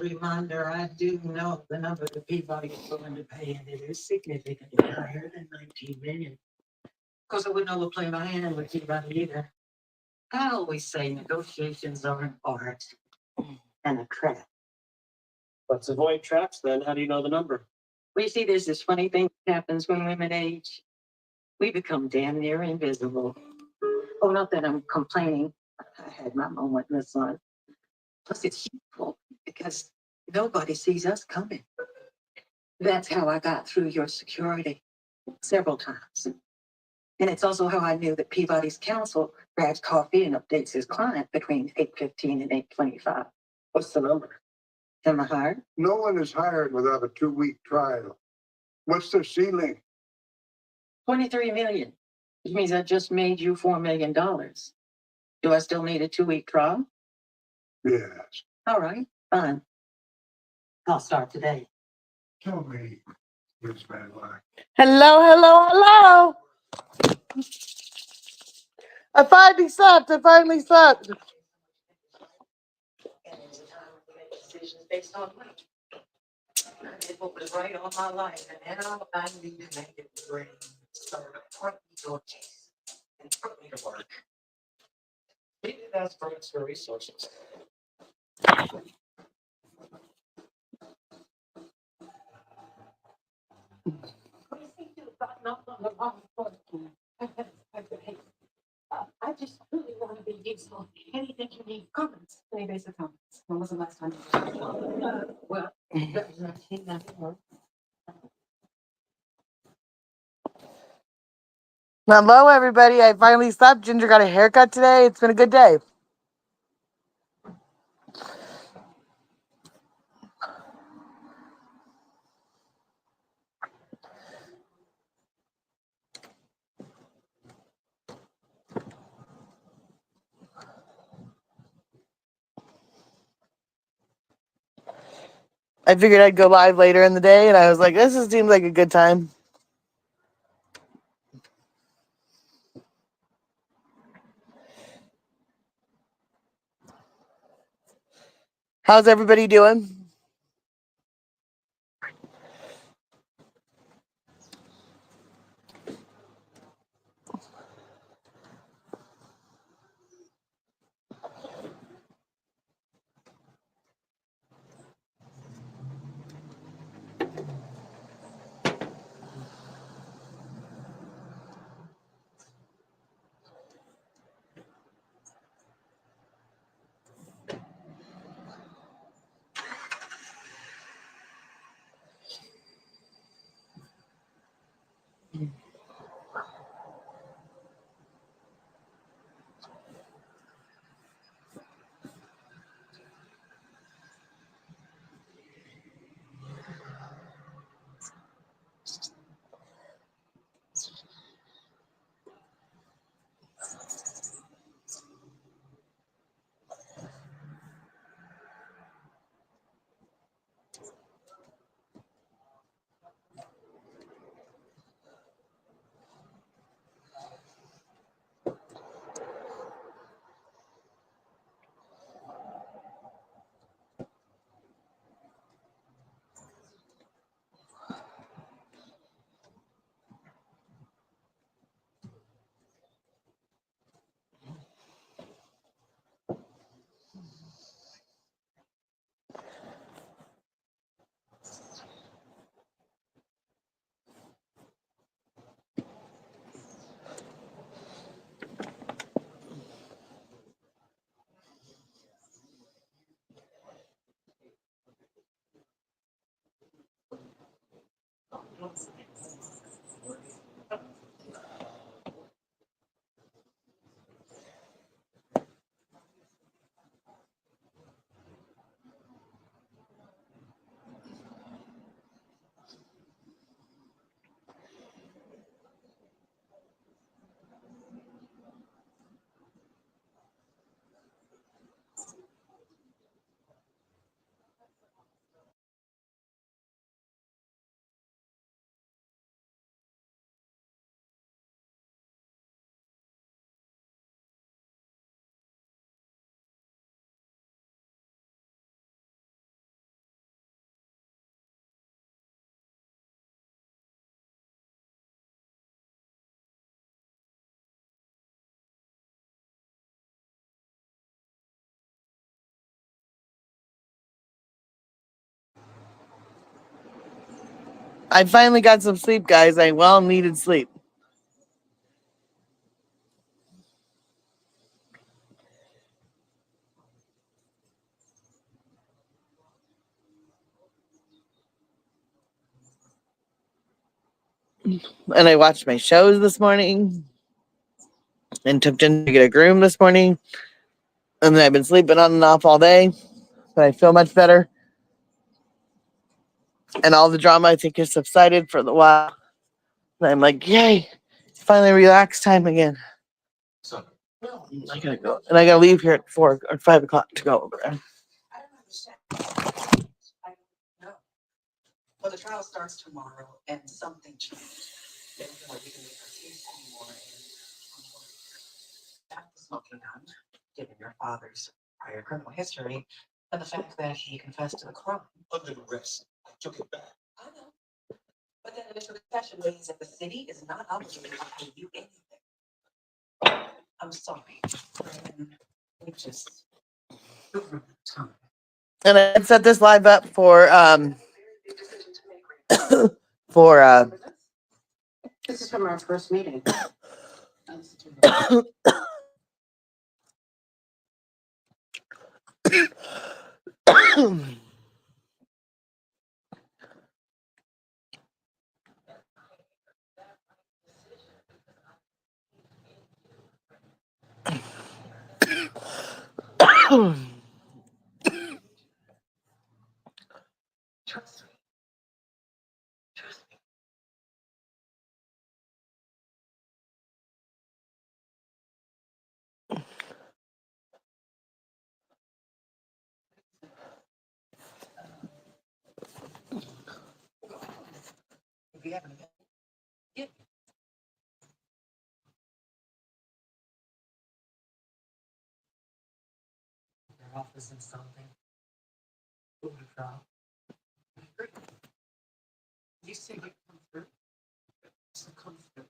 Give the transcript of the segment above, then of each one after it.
reminder, I do know the number that Peabody is willing to pay, and it is significantly higher than 19 million. Of course, I wouldn't overplay my hand with Peabody either. I always say negotiations are an art and a craft. Let's avoid traps then. How do you know the number? Well, you see, there's this funny thing that happens when women age. We become damn near invisible. Oh, not that I'm complaining. I had my moment in the sun. Plus, it's useful because nobody sees us coming. That's how I got through your security several times. And it's also how I knew that Peabody's counsel grabs coffee and updates his client between 8:15 and 8:25. What's the number? Am I hired? No one is hired without a 2-week trial. What's the ceiling? 23 million. Which means I just made you $4 million. Do I still need a 2-week trial? Yes. All right, fine. I'll start today. Tell me, Miss Van Lyck. Hello, hello, hello. I finally slept. And there's a time when we make decisions based on what? I did what was right all my life, and now I need to make it great. So point me to a case and put me to work. We did ask for extra resources. I just really want to be useful. Anything you need, comments. Any basic comments? When was the last time? Well, that was 1991. Hello, everybody. I finally slept. Ginger got a haircut today. It's been a good day. I figured I'd go live later in the day, and I was like, this seems like a good time. How's everybody doing? I finally got some sleep, guys. I well needed sleep. And I watched my shows this morning and took Jen to get a groom this morning. And then I've been sleeping on and off all day, but I feel much better. And all the drama, I think, has subsided for the while. And I'm like, yay, it's finally relax time again. So, I gotta go. And I gotta leave here at 4 or 5 o'clock to go over there. I don't understand. I know. Well, the trial starts tomorrow and something changed. Therefore, we can make our case anymore and after the smoking gun, given your father's prior criminal history, and the fact that he confessed to the crime. under duress, I took it back. I know. But that initial confession means that the city is not obligated to pay you anything. I'm sorry. Brandon, we just. And I set this live up for for This is from our first meeting. Trust me. Trust me. If you haven't. Yeah. Your office and something. You say you come through? So come through.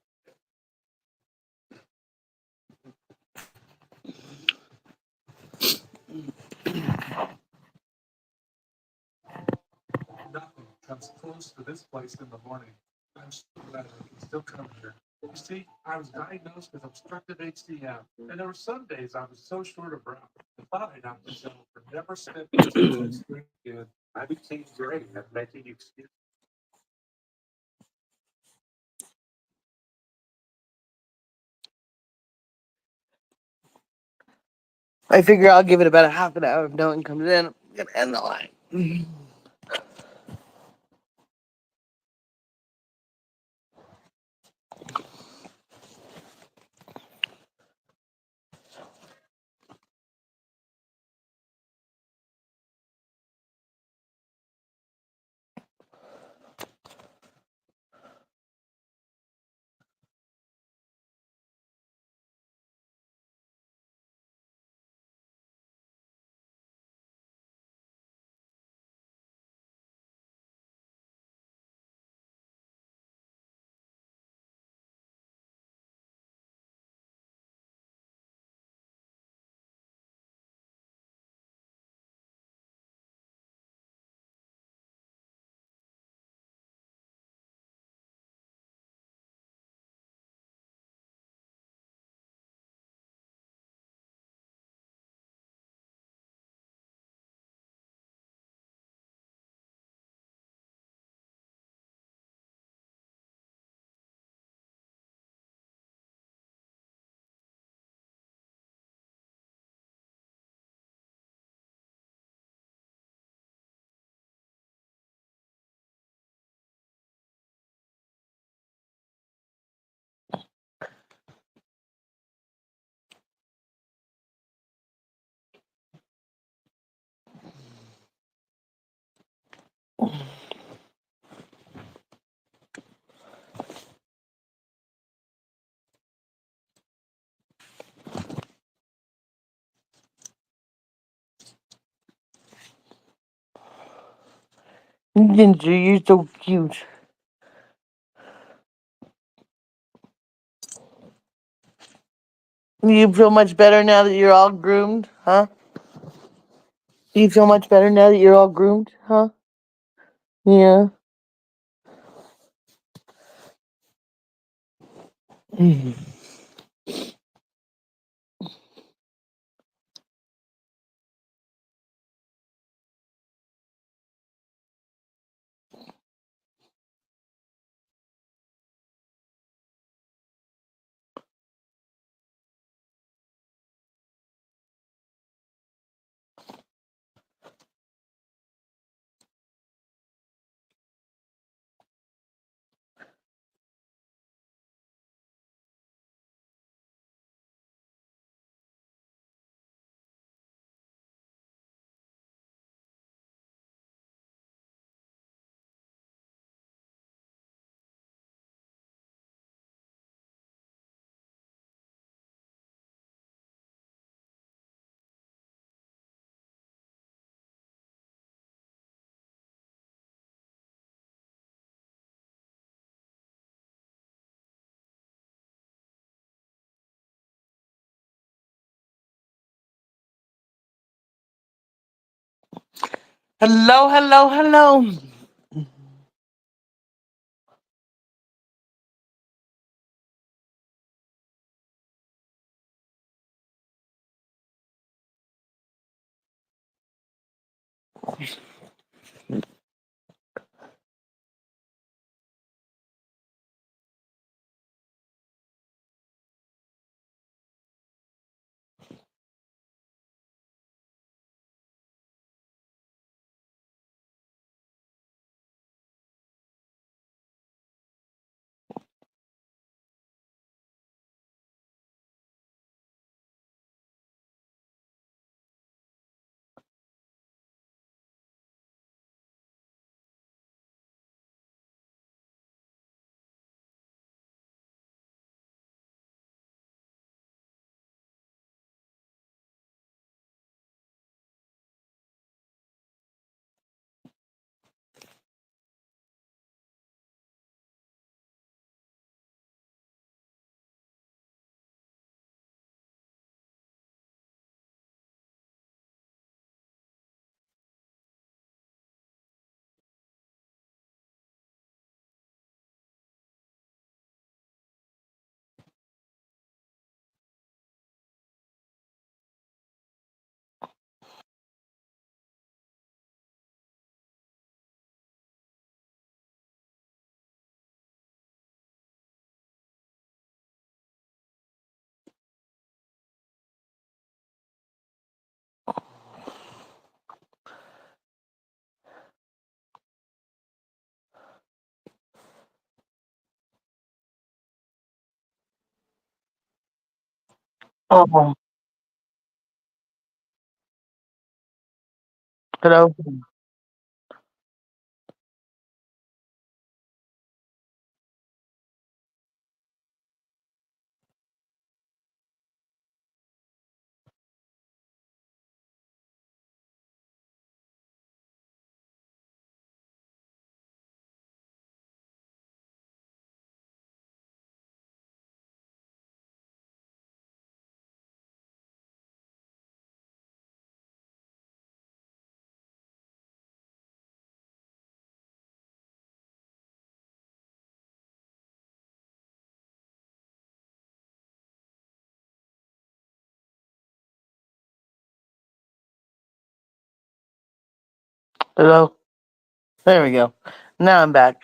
Nothing comes close to this place in the morning. I'm so glad I can still come here. You see, I was diagnosed with obstructive HCM, and there were some days I was so short of breath. I thought I'd have to settle for never spent again. I became great at making excuses. I figure I'll give it about a half an hour if no one comes in. I'm gonna end the line. Ginger, you're so cute. You feel much better now that you're all groomed, huh? Do you feel much better now that you're all groomed, huh? Yeah. Mhm. Hello, hello, hello. Oh, hello. Hello. There we go. Now I'm back.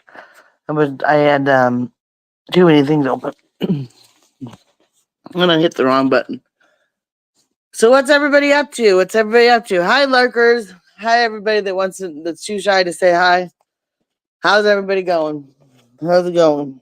I had too many things open. And I hit the wrong button. So what's everybody up to? What's everybody up to? Hi, lurkers. Hi, everybody that's too shy to say hi. How's everybody going? How's it going?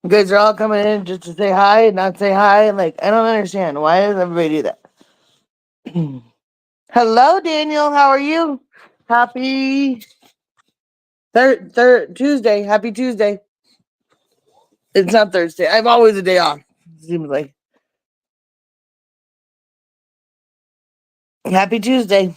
You guys are all coming in just to say hi and not say hi. Like, I don't understand. Why does everybody do that? Hello, Daniel. How are you? Happy third Tuesday. Happy Tuesday. It's not Thursday. I'm always a day off. Seems like. Happy Tuesday.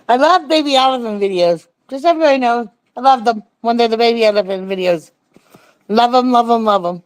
I love baby elephant videos. Just so everybody knows, I love them when they're the baby elephant videos. Love them, love them, love them.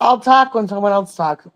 I'll talk when someone else talks.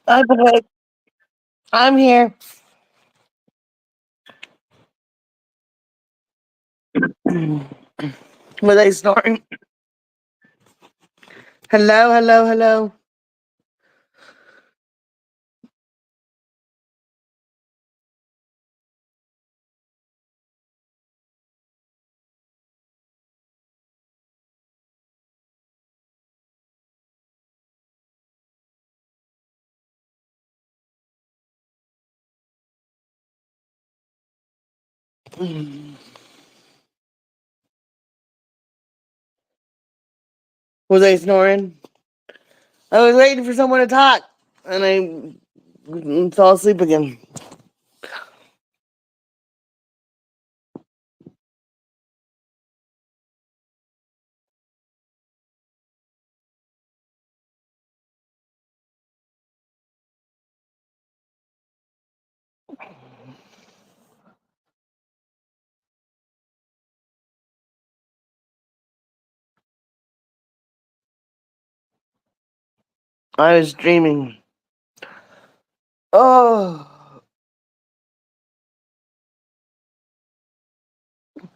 I'm awake. I'm here. Were they snoring? Hello, hello, hello. Was they snoring? I was waiting for someone to talk, and I fell asleep again. I was dreaming. Oh.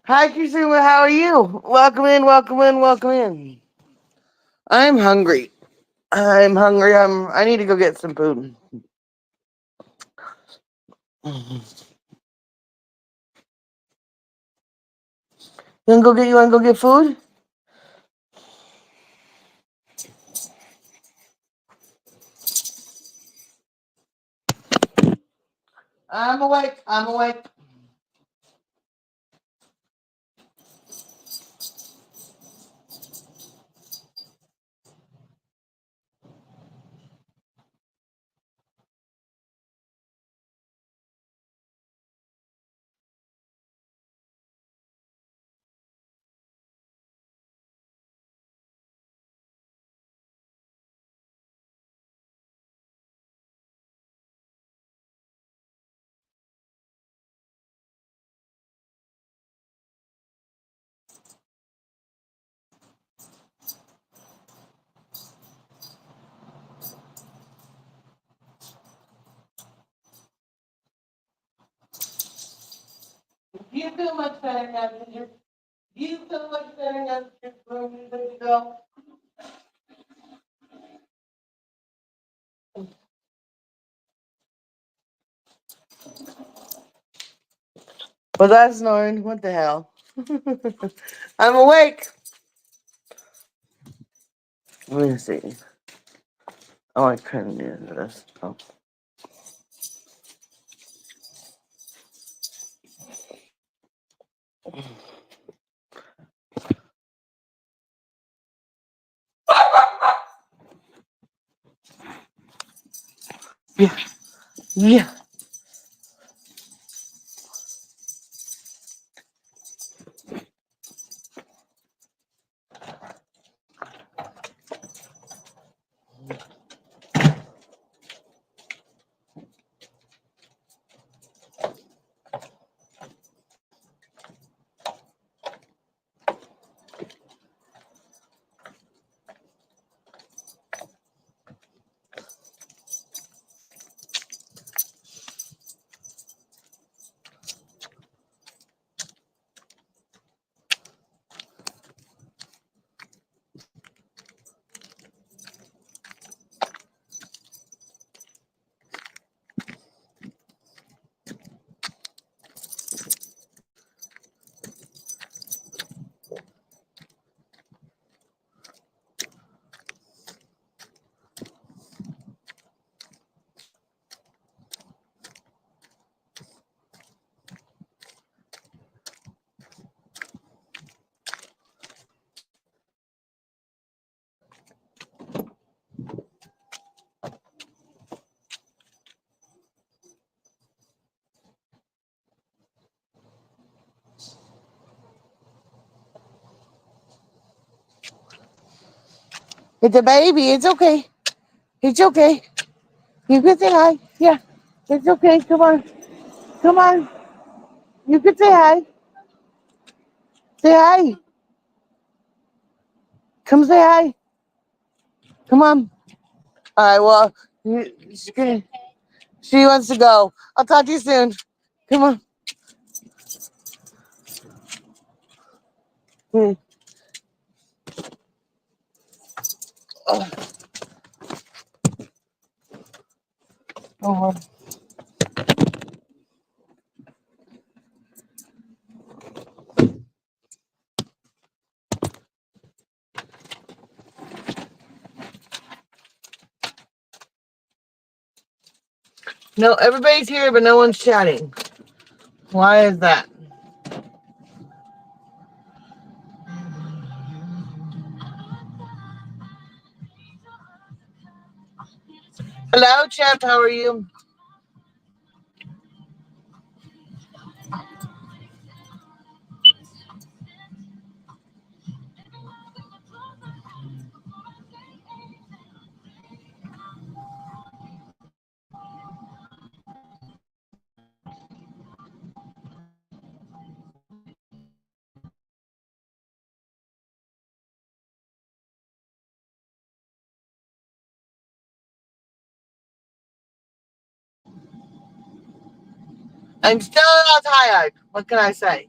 Hi, Kusuma. How are you? Welcome in, welcome in, welcome in. I'm hungry. I'm hungry. I need to go get some food. You wanna go get food? I'm awake. I'm awake. Do you feel much better now? Do you feel much better now that you're ready to go? Was I snoring? What the hell? I'm awake. Let me see. Oh, I couldn't do this. Oh. Yeah, yeah. It's a baby. It's okay. It's okay. You can say hi. Yeah. It's okay. Come on. Come on. You can say hi. Say hi. Come say hi. Come on. All right. Well, She wants to go. I'll talk to you soon. Come on. Hmm. Oh. Oh. No, everybody's here, but no one's chatting. Why is that? Hello, Champ. How are you? I'm still not tired. What can I say?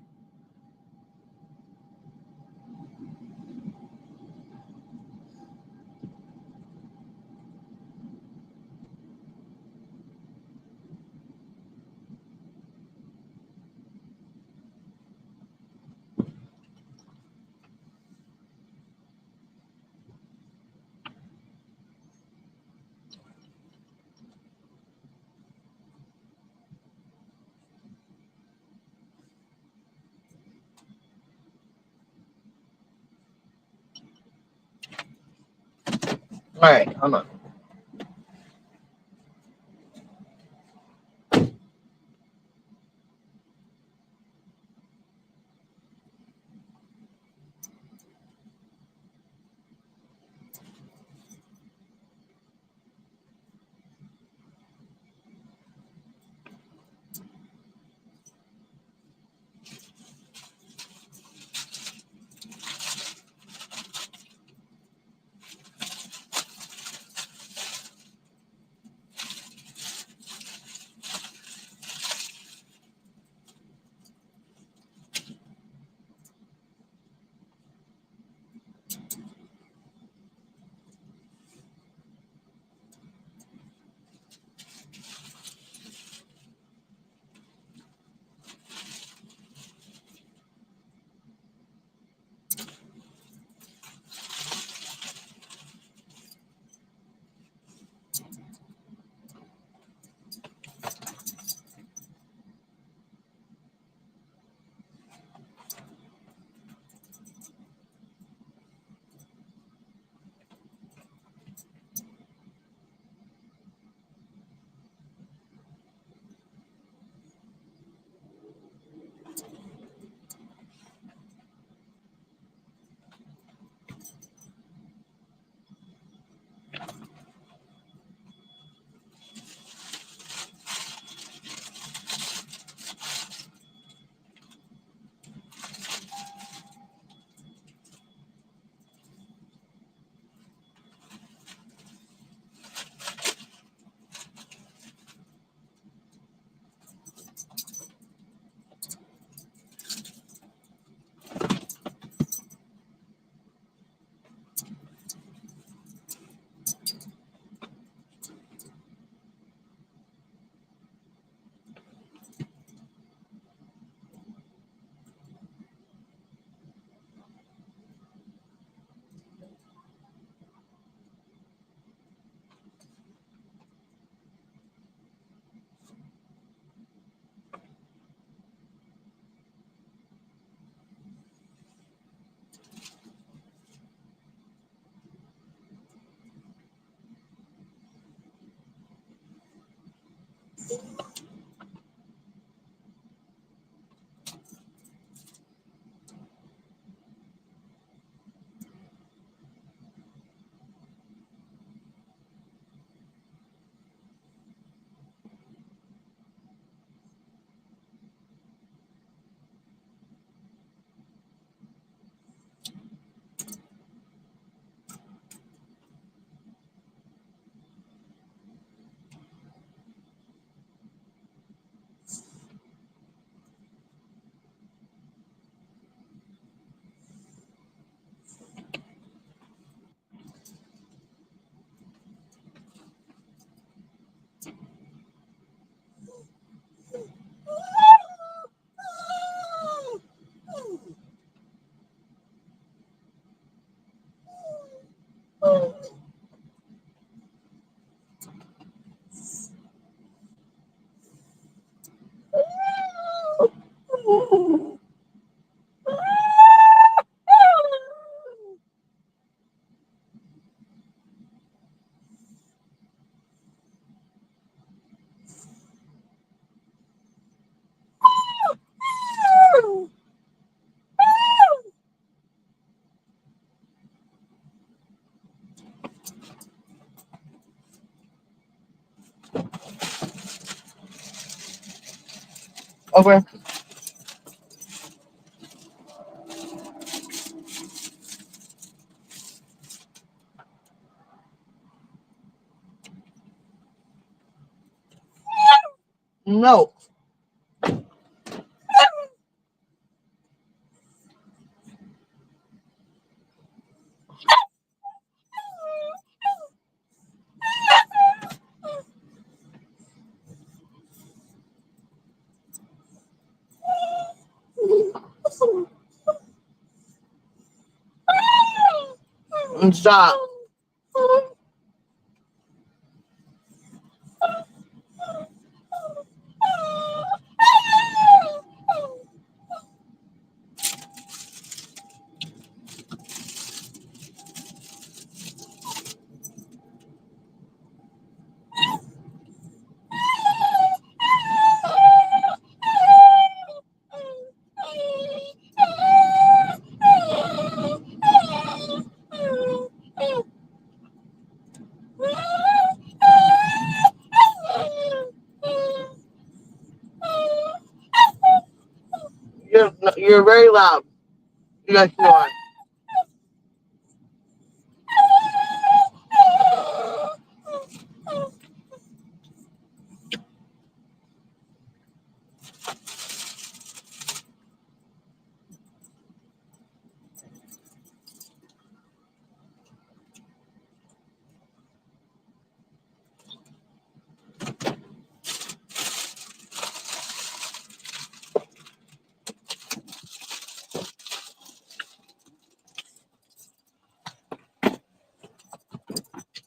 All right, hold on. Okay. No. Stop. You're very loud. Yes, you are.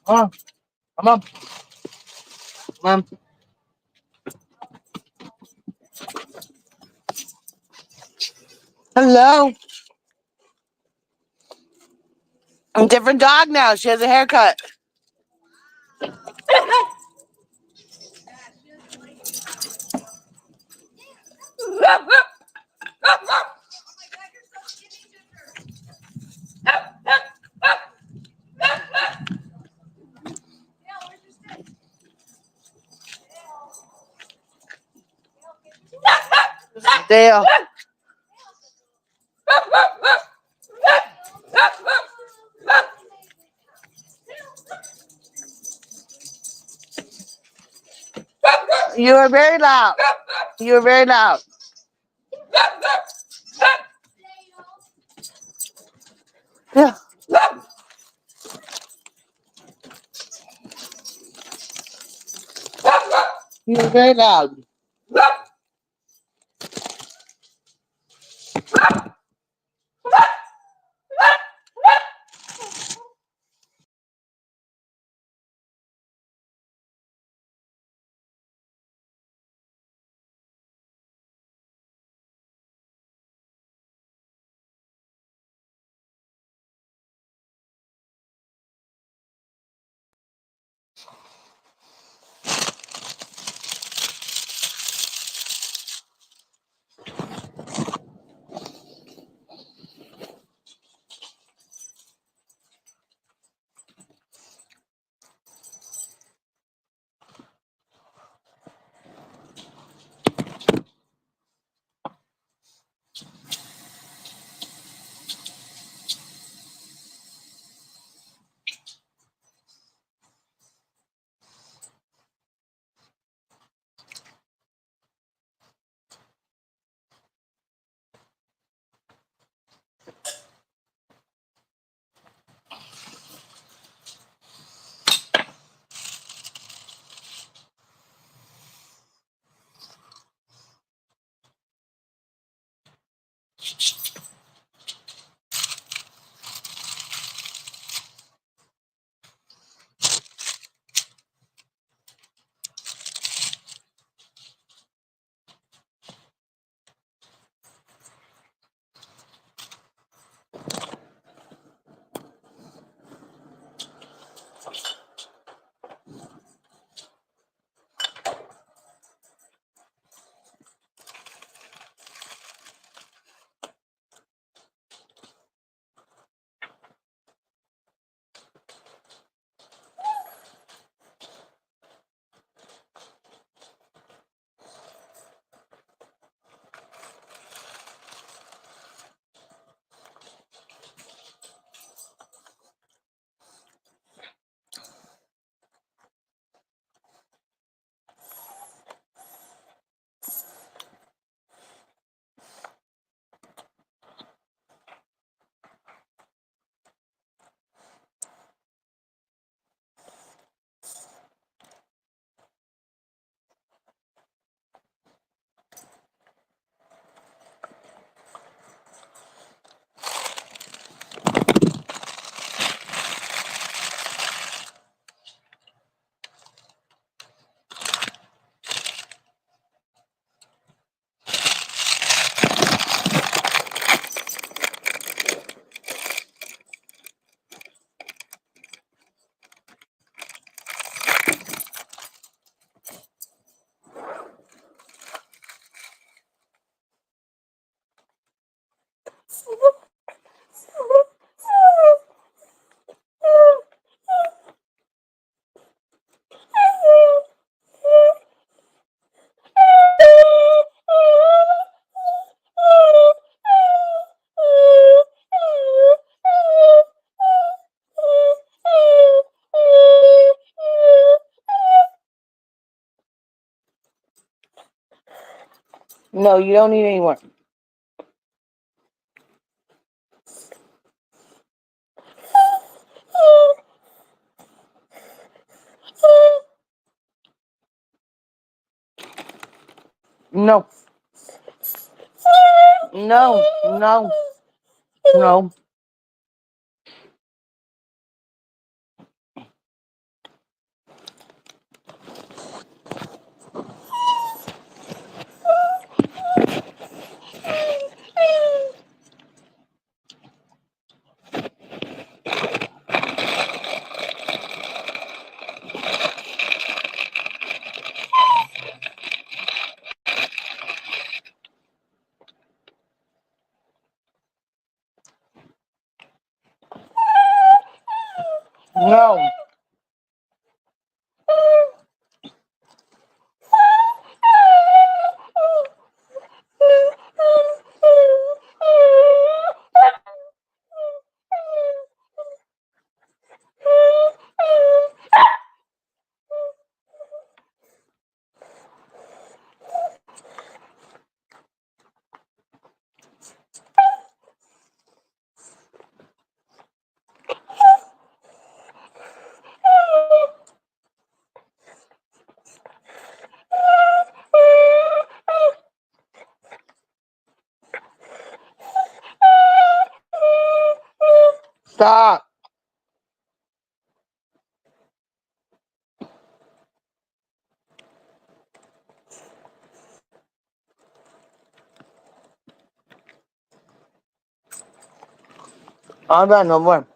Oh, come on. Come on. Hello. A different dog now. She has a haircut. Dale. You are very loud. You are very loud. Yeah. You are very loud. No, you don't need any more. No. No. No. No. No. Stop. I'm not no more.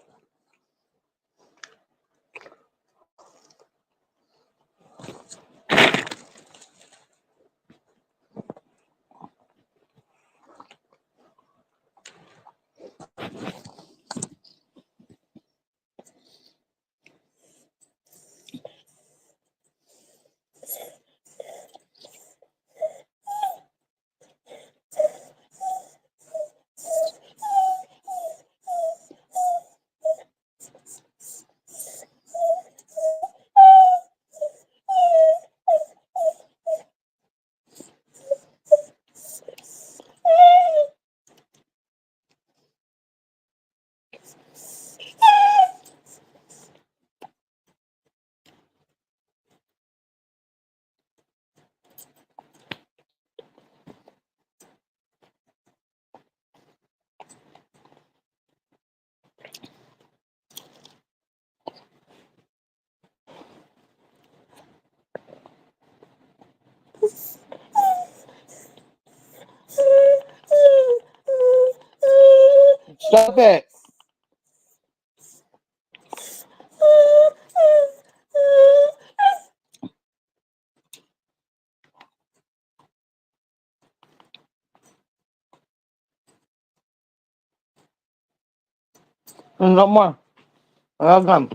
Stop it. No more. Welcome.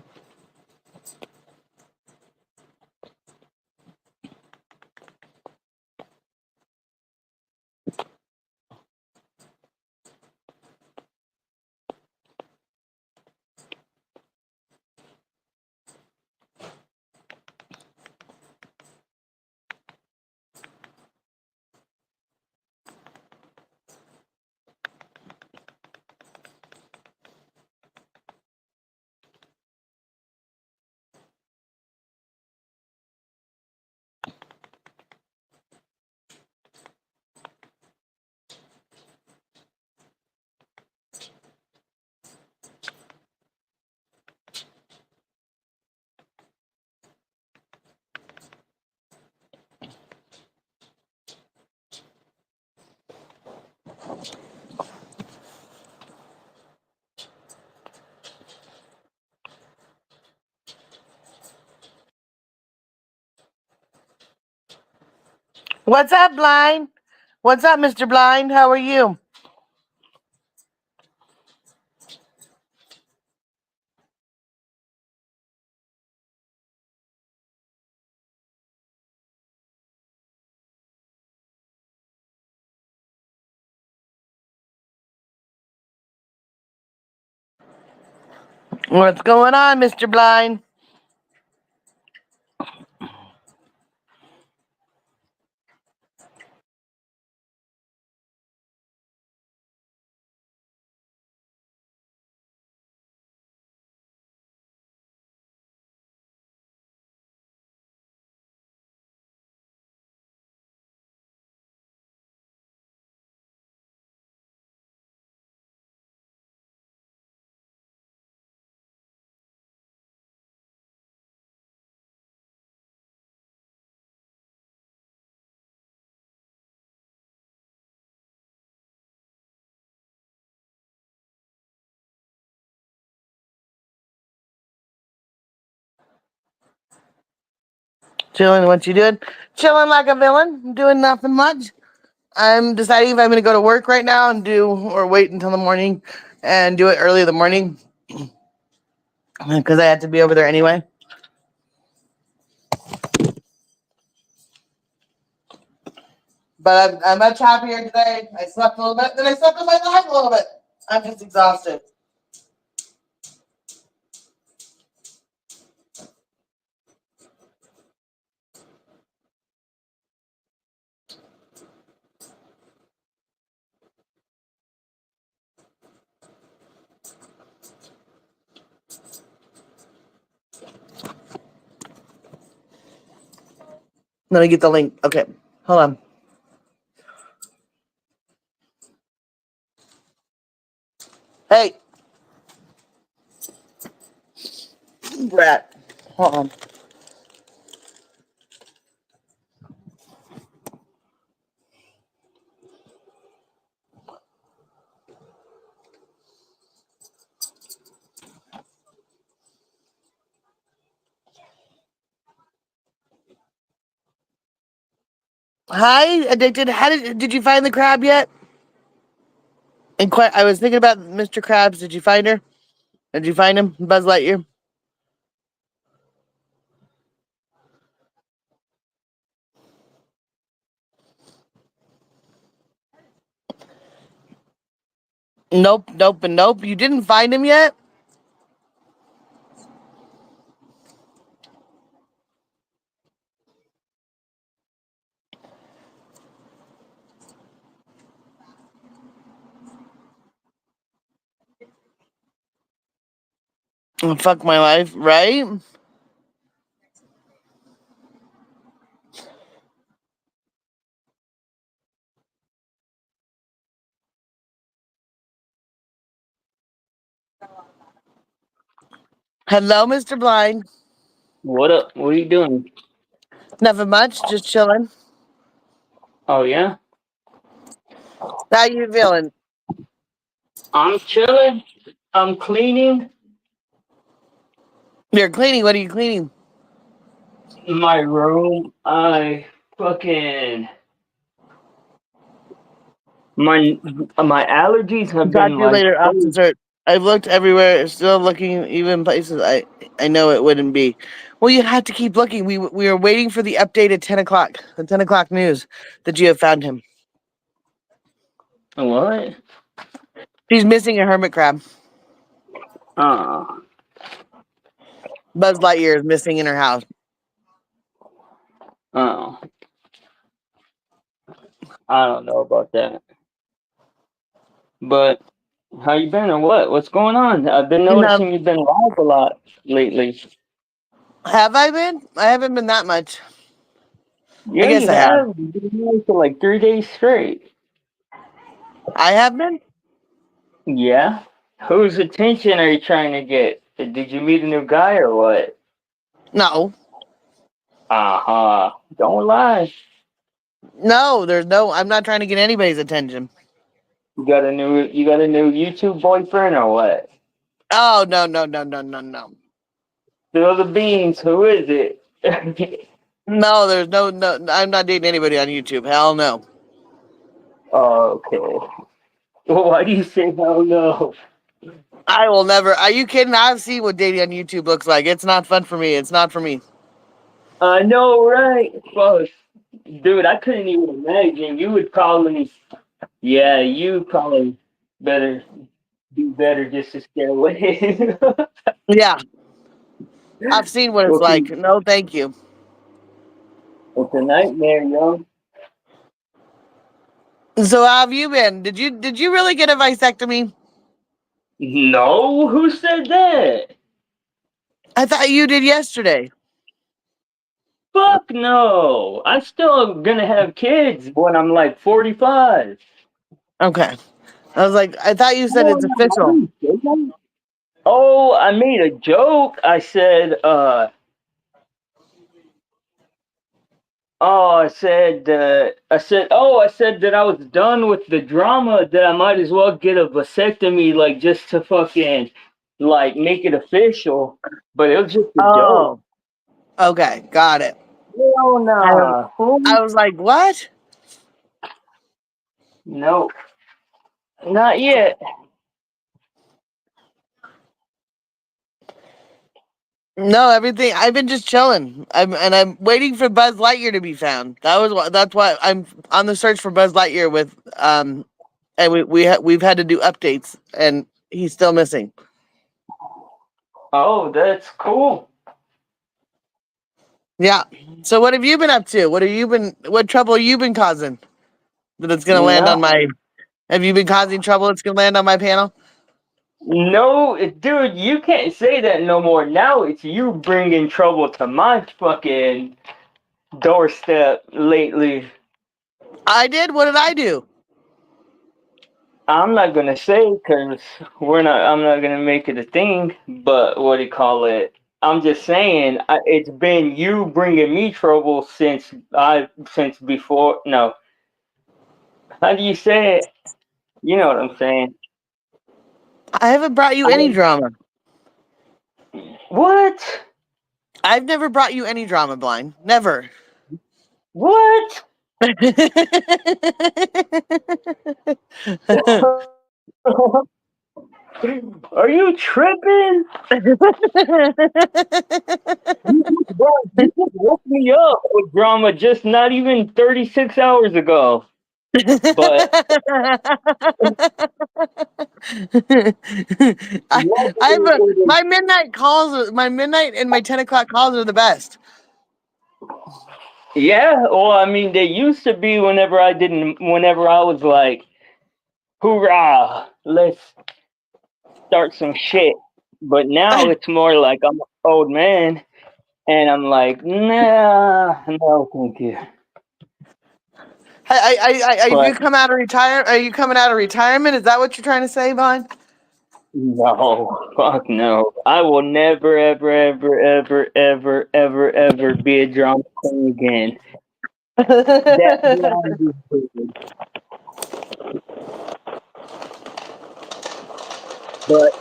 What's up, Blind? What's up, Mr. Blind? How are you? What's going on, Mr. Blind? Chilling, what you doing? Chilling like a villain, doing nothing much. I'm deciding if I'm going to go to work right now and or wait until the morning and do it early in the morning because I have to be over there anyway. But I'm much happier today. I slept a little bit, then I slept in my life a little bit. I'm just exhausted. Let me get the link. Okay, hold on. Hey, Brat, hold on. Hi, Addicted. How did you find the crab yet? And I was thinking about Mr. Krabs. Did you find her? Did you find him, Buzz Lightyear? Nope, nope, and nope. You didn't find him yet? Oh, fuck my life, right? Hello, Mr. Blind. What up? What are you doing? Nothing much, just chilling. Oh yeah, How you feeling? I'm chilling. I'm cleaning You're cleaning. What are you cleaning? my room. I fucking my allergies have Talk been to you like later. Off crazy. dessert. I've looked everywhere, still looking, even places I know it wouldn't be. Well, you had to keep looking. We were waiting for the update at 10 o'clock, the 10 o'clock news that you have found him. What? She's missing a hermit crab. Oh, Buzz Lightyear is missing in her house. oh, I don't know about that. But how you been or what? What's going on? I've been No, noticing you've been live a lot lately. have I been? I haven't been that much. I Yeah, guess you I have. have. You've been live for like 3 days straight. I have been? Yeah. Whose attention are you trying to get? Did you meet a new guy or what? No. Uh-huh. Don't lie. No, there's no, I'm not trying to get anybody's attention. You got a new YouTube boyfriend or what? Oh, no, no, no, no, no, no. Spill the beans. Who is it? No, there's no, I'm not dating anybody on YouTube. Hell no. Okay. Well, why do you say hell no? I will never. Are you kidding? I've seen what dating on YouTube looks like. It's not fun for me. It's not for me. I know, right? Fuck. Dude, I couldn't even imagine. You would probably, yeah, you probably better do better just to stay away. Yeah, I've seen what it's Well, like. No, thank you. it's a nightmare, yo. So how have you been? Did you really get a vasectomy? No, who said that? I thought you did yesterday. Fuck no. I'm still gonna have kids when I'm like 45. Okay. I was like, I thought you said Oh, it's no, I official. didn't say that. Oh, I made a joke. I said, I said that I was done with the drama, that I might as well get a vasectomy, like just to fucking, like, make it official. But it was just a joke. Oh, okay, got it. Hell nah. I was like, what? No, not yet. No, everything. I've been just chilling. I'm waiting for Buzz Lightyear to be found. That's why I'm on the search for Buzz Lightyear with and we've had to do updates and he's still missing. Oh, that's cool. Yeah. So what have you been up to? What trouble you been causing? That it's gonna land on No, my Have you been causing trouble that's gonna land on my panel? no, dude, you can't say that no more. Now it's you bringing trouble to my fucking doorstep lately. I did? What did I do? I'm not gonna say because I'm not gonna make it a thing. But what do you call it? I'm just saying it's been you bringing me trouble since before. No, how do you say it? You know what I'm saying? I haven't brought you any drama. What? I've never brought you any drama, Blind. Never. What? Are you tripping? Bro, you just woke me up with drama just not even 36 hours ago. But my midnight calls, my midnight and my 10 o'clock calls are the best. yeah, well, I mean, they used to be whenever I was like, hoorah, let's start some shit. But now it's more like I'm an old man and I'm like, nah, no, thank you. You come out of retire? Are you coming out of retirement? Is that what you're trying to say, Vaughn? No, fuck no. I will never, ever, ever, ever, ever, ever, ever be a drama queen again. That's beyond disputed. But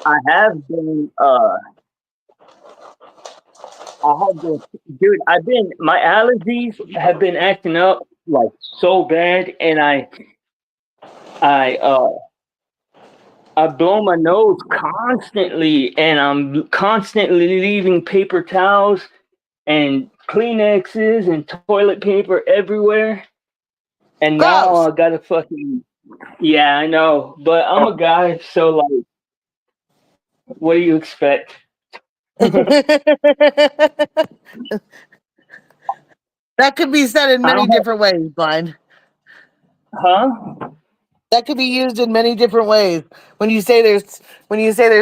I have been, dude, my allergies have been acting up like so bad, and I blow my nose constantly, and I'm constantly leaving paper towels and Kleenexes and toilet paper everywhere. And now Gross. I gotta fucking, yeah, I know, but I'm a guy, so like, what do you expect? That could be said in many different ways, Blind. Huh? That could be used in many different ways. When you say there's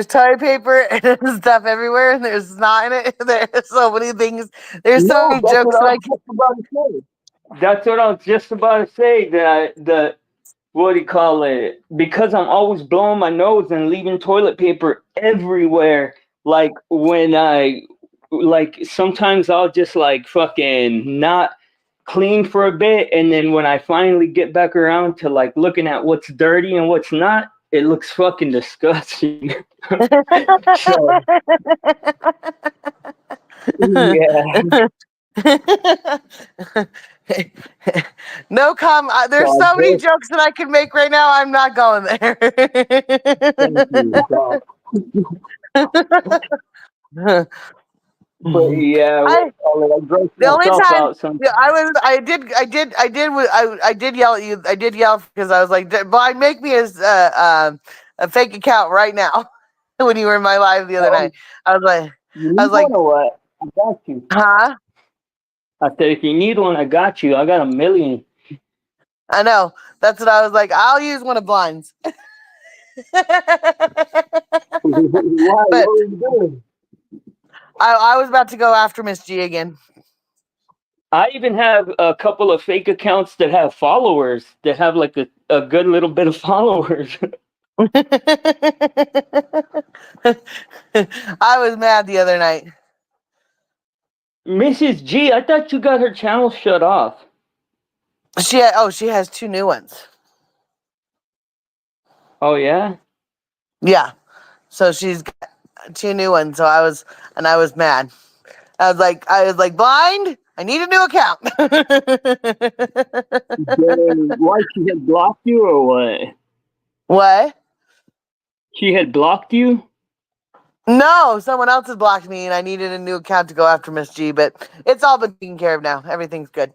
toilet paper and stuff everywhere, and there's snot in it. There's so many things. There's so many jokes that I can. That's what I was just about to say. What do you call it? Because I'm always blowing my nose and leaving toilet paper everywhere. Like sometimes I'll just like fucking not clean for a bit, and then when I finally get back around to like looking at what's dirty and what's not, it looks fucking disgusting. So, yeah. No comment. There's So so many jokes that I can make right now. I'm not going there. But yeah, I gross the only myself time out sometimes. I did yell at you. I did yell because I was like, "Blind, make me a fake account right now." when you were in my live the other night. I was like, You I need was like, one or what? I got you. huh? I said, if you need one, I got you. I got 1,000,000. I know. That's what I was like. I'll use one of Blind's. Why? What But are you doing? I was about to go after Miss G again. I even have a couple of fake accounts that have followers, that have like a good little bit of followers. I was mad the other night. Mrs. G, I thought you got her channel shut off. She has 2 new ones. Oh, yeah? Yeah. So she's got 2 new ones. So I was mad. I was like, Blind, I need a new account. Why, she had blocked you or what? What? She had blocked you? No, someone else has blocked me and I needed a new account to go after Miss G, but it's all been taken care of now. Everything's good.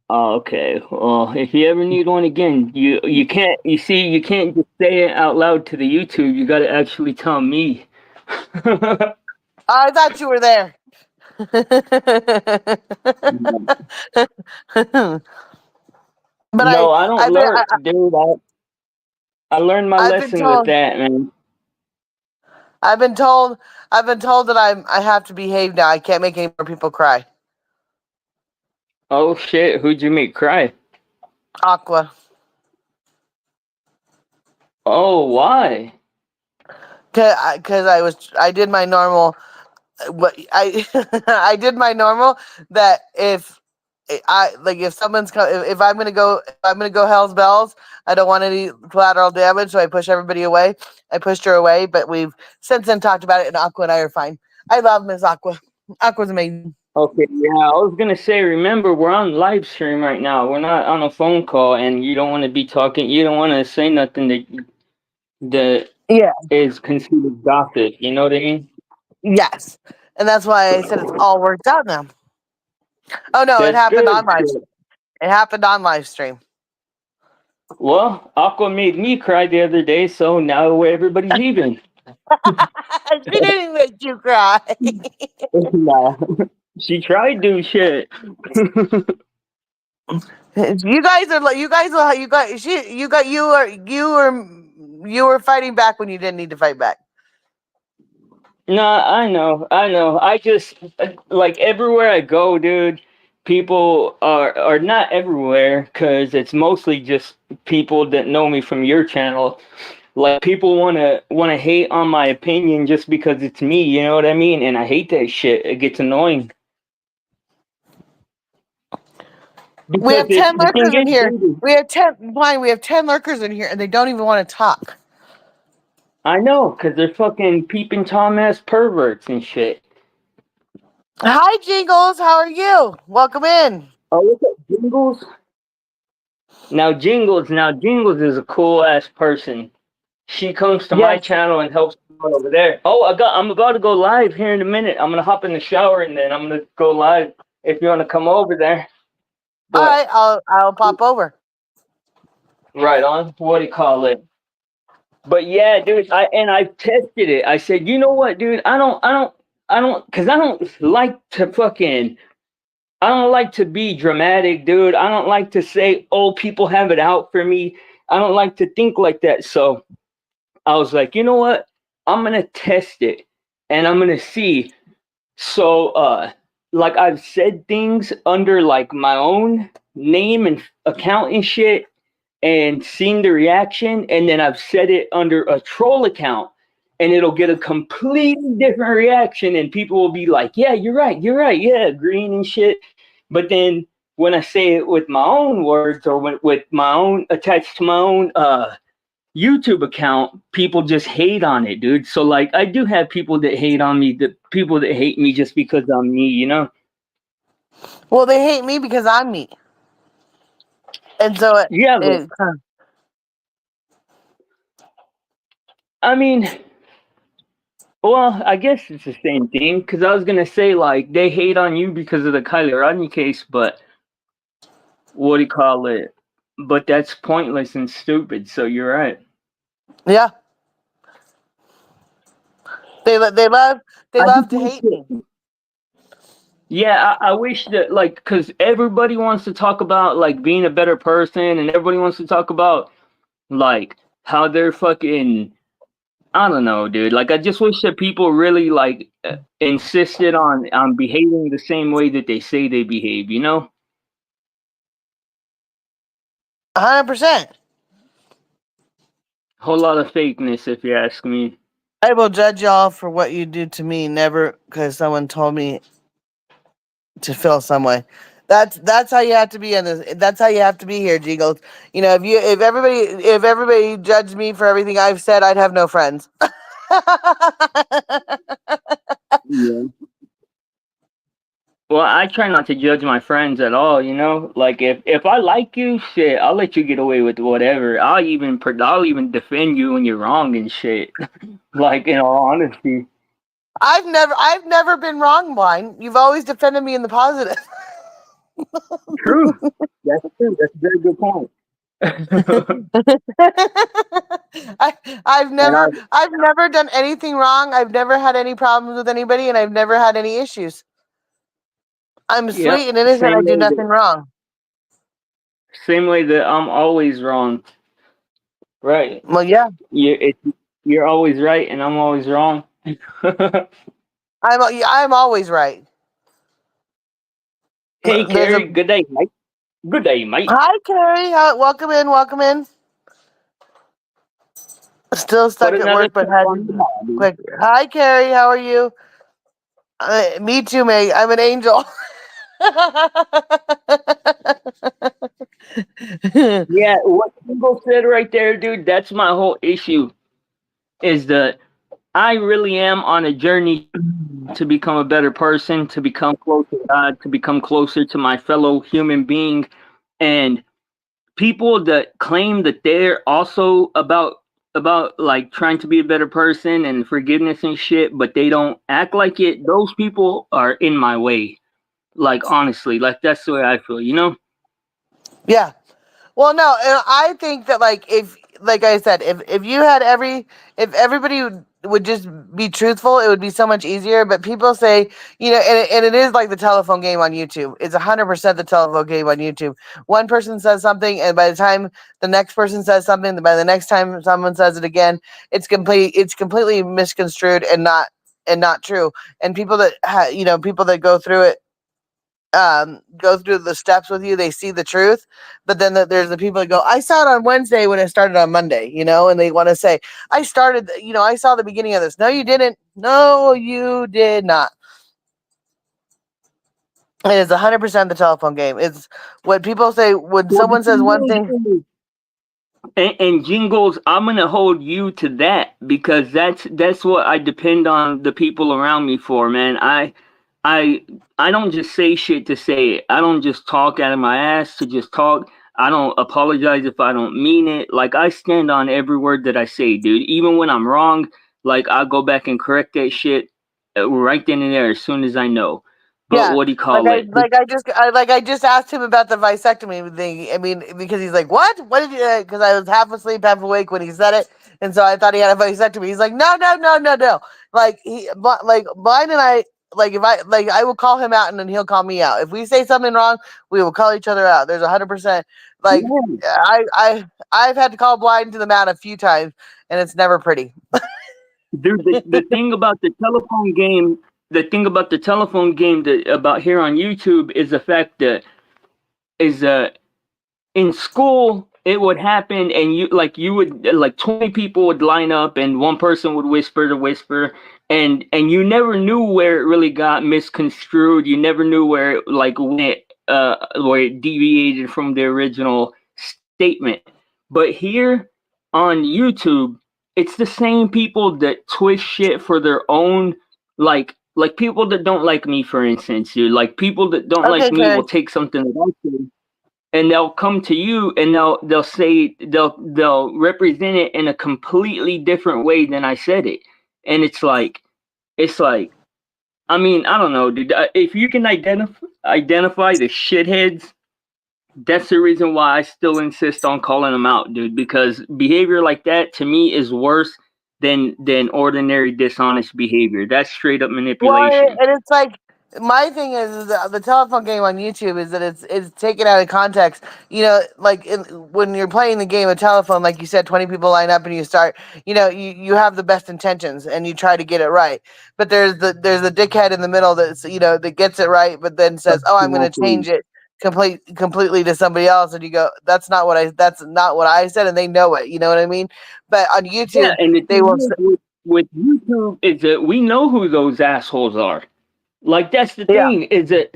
Oh, okay. Well, if you ever need one again, you can't, you see, you can't just say it out loud to the YouTube. You got to actually tell me. I thought you were there. But No, I don't I've been, lurk, dude. I learned my I've been lesson with told, that, man. I've been told that I have to behave now. I can't make any more people cry. Oh shit, who'd you make cry? Aqua. Oh, why? Cause I did my normal, I did my normal that if if I'm gonna go Hell's Bells, I don't want any collateral damage, so I push everybody away. I pushed her away, but we've since then talked about it, and Aqua and I are fine. I love Miss Aqua. Aqua's amazing. Okay, yeah, I was gonna say, remember, we're on live stream right now. We're not on a phone call, and you don't want to be talking. You don't want to say nothing that Yeah. is considered gossip. You know what I mean? Yes. And that's why I said it's all worked out now. Oh no, it That's happened on good. live. It happened on live stream. Well, Aqua made me cry the other day, so now everybody's even. She didn't make you cry. Nah, she tried to shit. You were fighting back when you didn't need to fight back. Nah, I know. I just, like, everywhere I go, dude, people are not everywhere, because it's mostly just people that know me from your channel. Like, people wanna hate on my opinion just because it's me, you know what I mean? And I hate that shit. It gets annoying. We have 10 The thing lurkers in is, here. dude, We have 10 lurkers in here, and they don't even want to talk. I know, because they're fucking peeping Tom ass perverts and shit. Hi, Jingles. How are you? Welcome in. Oh, look at Jingles. Now Jingles is a cool ass person. She comes to my Yes. channel and helps me out over there. Oh, I'm about to go live here in a minute. I'm gonna hop in the shower and then I'm gonna go live if you want to come over there. All But right, I'll pop over. right on. What do you call it? But yeah, dude, I've tested it. I said, you know what, dude? I don't, because I don't like to fucking. I don't like to be dramatic, dude. I don't like to say, oh, people have it out for me. I don't like to think like that. So I was like, you know what? I'm gonna test it and I'm gonna see. So like, I've said things under like my own name and account and shit and seen the reaction, and then I've said it under a troll account and it'll get a completely different reaction and people will be like, yeah, you're right, yeah, agreeing and shit. But then when I say it with my own words or with my own attached to my own YouTube account, people just hate on it, dude. So like, I do have people that hate on me, the people that hate me just because I'm me, you know? Well, they hate me because I'm me. And so Yeah, but I mean, well, I guess it's the same thing, because I was gonna say, like, they hate on you because of the Kylie Rodney case, but what do you call it? But that's pointless and stupid, so you're right. yeah. They love I to just wish hate that- me. Yeah, I wish that, like, because everybody wants to talk about like being a better person, and everybody wants to talk about like how they're fucking. I don't know, dude. Like, I just wish that people really like insisted on behaving the same way that they say they behave. 100%. Whole lot of fakeness, if you ask me. I will judge y'all for what you do to me, never because someone told me to feel some way. That's how you have to be in this. That's how you have to be here, Jingles. You know, if everybody judged me for everything I've said, I'd have no friends. Yeah. Well, I try not to judge my friends at all. Like if I like you, shit, I'll let you get away with whatever. I'll even defend you when you're wrong and shit. Like, in all honesty. I've never been wrong, Wine. You've always defended me in the positive. True. That's true. That's a very good point. I've And never done anything wrong. I've never had any problems with anybody, and I've never had any issues. I'm yep, sweet and innocent. I do nothing wrong. same way that I'm always wrong. Right. Well, yeah, You're always right and I'm always wrong. I'm always right. Hey, There's a Carrie. Good day, mate. Good day, mate. Hi, Carrie. Welcome in. Welcome in. Still stuck Put at another work, but cap had on the ball, quick. Hi, Carrie. How are you? Me too, mate. I'm an angel. Yeah, what Hugo said right there, dude, that's my whole issue. Is that I really am on a journey to become a better person, to become closer to God, to become closer to my fellow human being. And people that claim that they're also about like trying to be a better person and forgiveness and shit, but they don't act like it, those people are in my way. Like, honestly, like, that's the way I feel. Yeah. Well, no, and I think that like I said, if you had if everybody would just be truthful, it would be so much easier. But people say, and it is like the telephone game on YouTube. It's 100% the telephone game on YouTube. One person says something, and by the time the next person says something, by the next time someone says it again, it's completely misconstrued and not true. And people that people that go through the steps with you, they see the truth. But then there's the people that go, I saw it on Wednesday when it started on Monday, and they want to say, I saw the beginning of this. No, you didn't. No, you did not. It is 100% the telephone game. It's what people say when Well, the someone says one thing thing. is, and Jingles, I'm gonna hold you to that because that's what I depend on the people around me for, man. I I don't just say shit to say it. I don't just talk out of my ass to just talk. I don't apologize if I don't mean it. Like, I stand on every word that I say, dude. Even when I'm wrong, like, I'll go back and correct that shit right then and there as soon as I know. But Yeah, what do you call it? I just asked him about the vasectomy thing. I mean, because he's like, "What? What did you?" Because I was half asleep, half awake when he said it, and so I thought he had a vasectomy. He's like, "No, no, no, no, no." Like mine and I, if I will call him out, and then he'll call me out. If we say something wrong, we will call each other out. There's 100%. Like Yeah. I've had to call Blind to the mat a few times, and it's never pretty. Dude, the thing about the telephone game, that about here on YouTube is the fact that is in school it would happen and you would like 20 people would line up and one person would whisper to whisper and you never knew where it really got misconstrued. You never knew where it like where it deviated from the original statement. But here on YouTube, it's the same people that twist shit for their own, like people that don't like me, for instance, dude. Like, people that don't like Okay, me Craig. will take something that I say and they'll come to you and they'll say they'll represent it in a completely different way than I said it. And it's like I mean, I don't know, dude. If you can identify the shitheads, that's the reason why I still insist on calling them out, dude. Because behavior like that to me is worse than ordinary dishonest behavior. That's straight up Well, manipulation. and it's like my thing is the telephone game on YouTube is that it's taken out of context. You know, like when you're playing the game of telephone, like you said, 20 people line up and you start. You know, you have the best intentions and you try to get it right, but there's the dickhead in the middle that's that gets it right, but then says, "Oh, I'm going to Exactly. change it completely to somebody else," and you go, That's not what I said," and they know it. You know what I mean? But on Yeah, YouTube, and the they thing will. is with YouTube is that we know who those assholes are. Like that's the Yeah. thing is that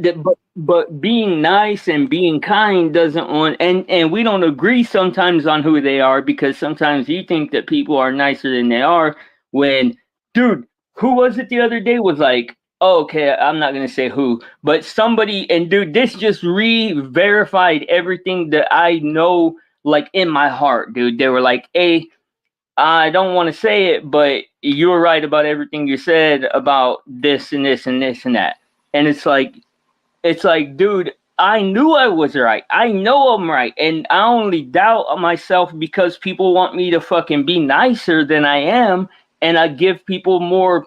but being nice and being kind doesn't on and we don't agree sometimes on who they are because sometimes you think that people are nicer than they are when dude who was it the other day was like oh, okay I'm not gonna say who but somebody and dude this just re-verified everything that I know like in my heart dude they were like hey I don't want to say it, but you were right about everything you said about this and this and this and that. And it's like, dude, I knew I was right. I know I'm right. And I only doubt myself because people want me to fucking be nicer than I am. And I give people more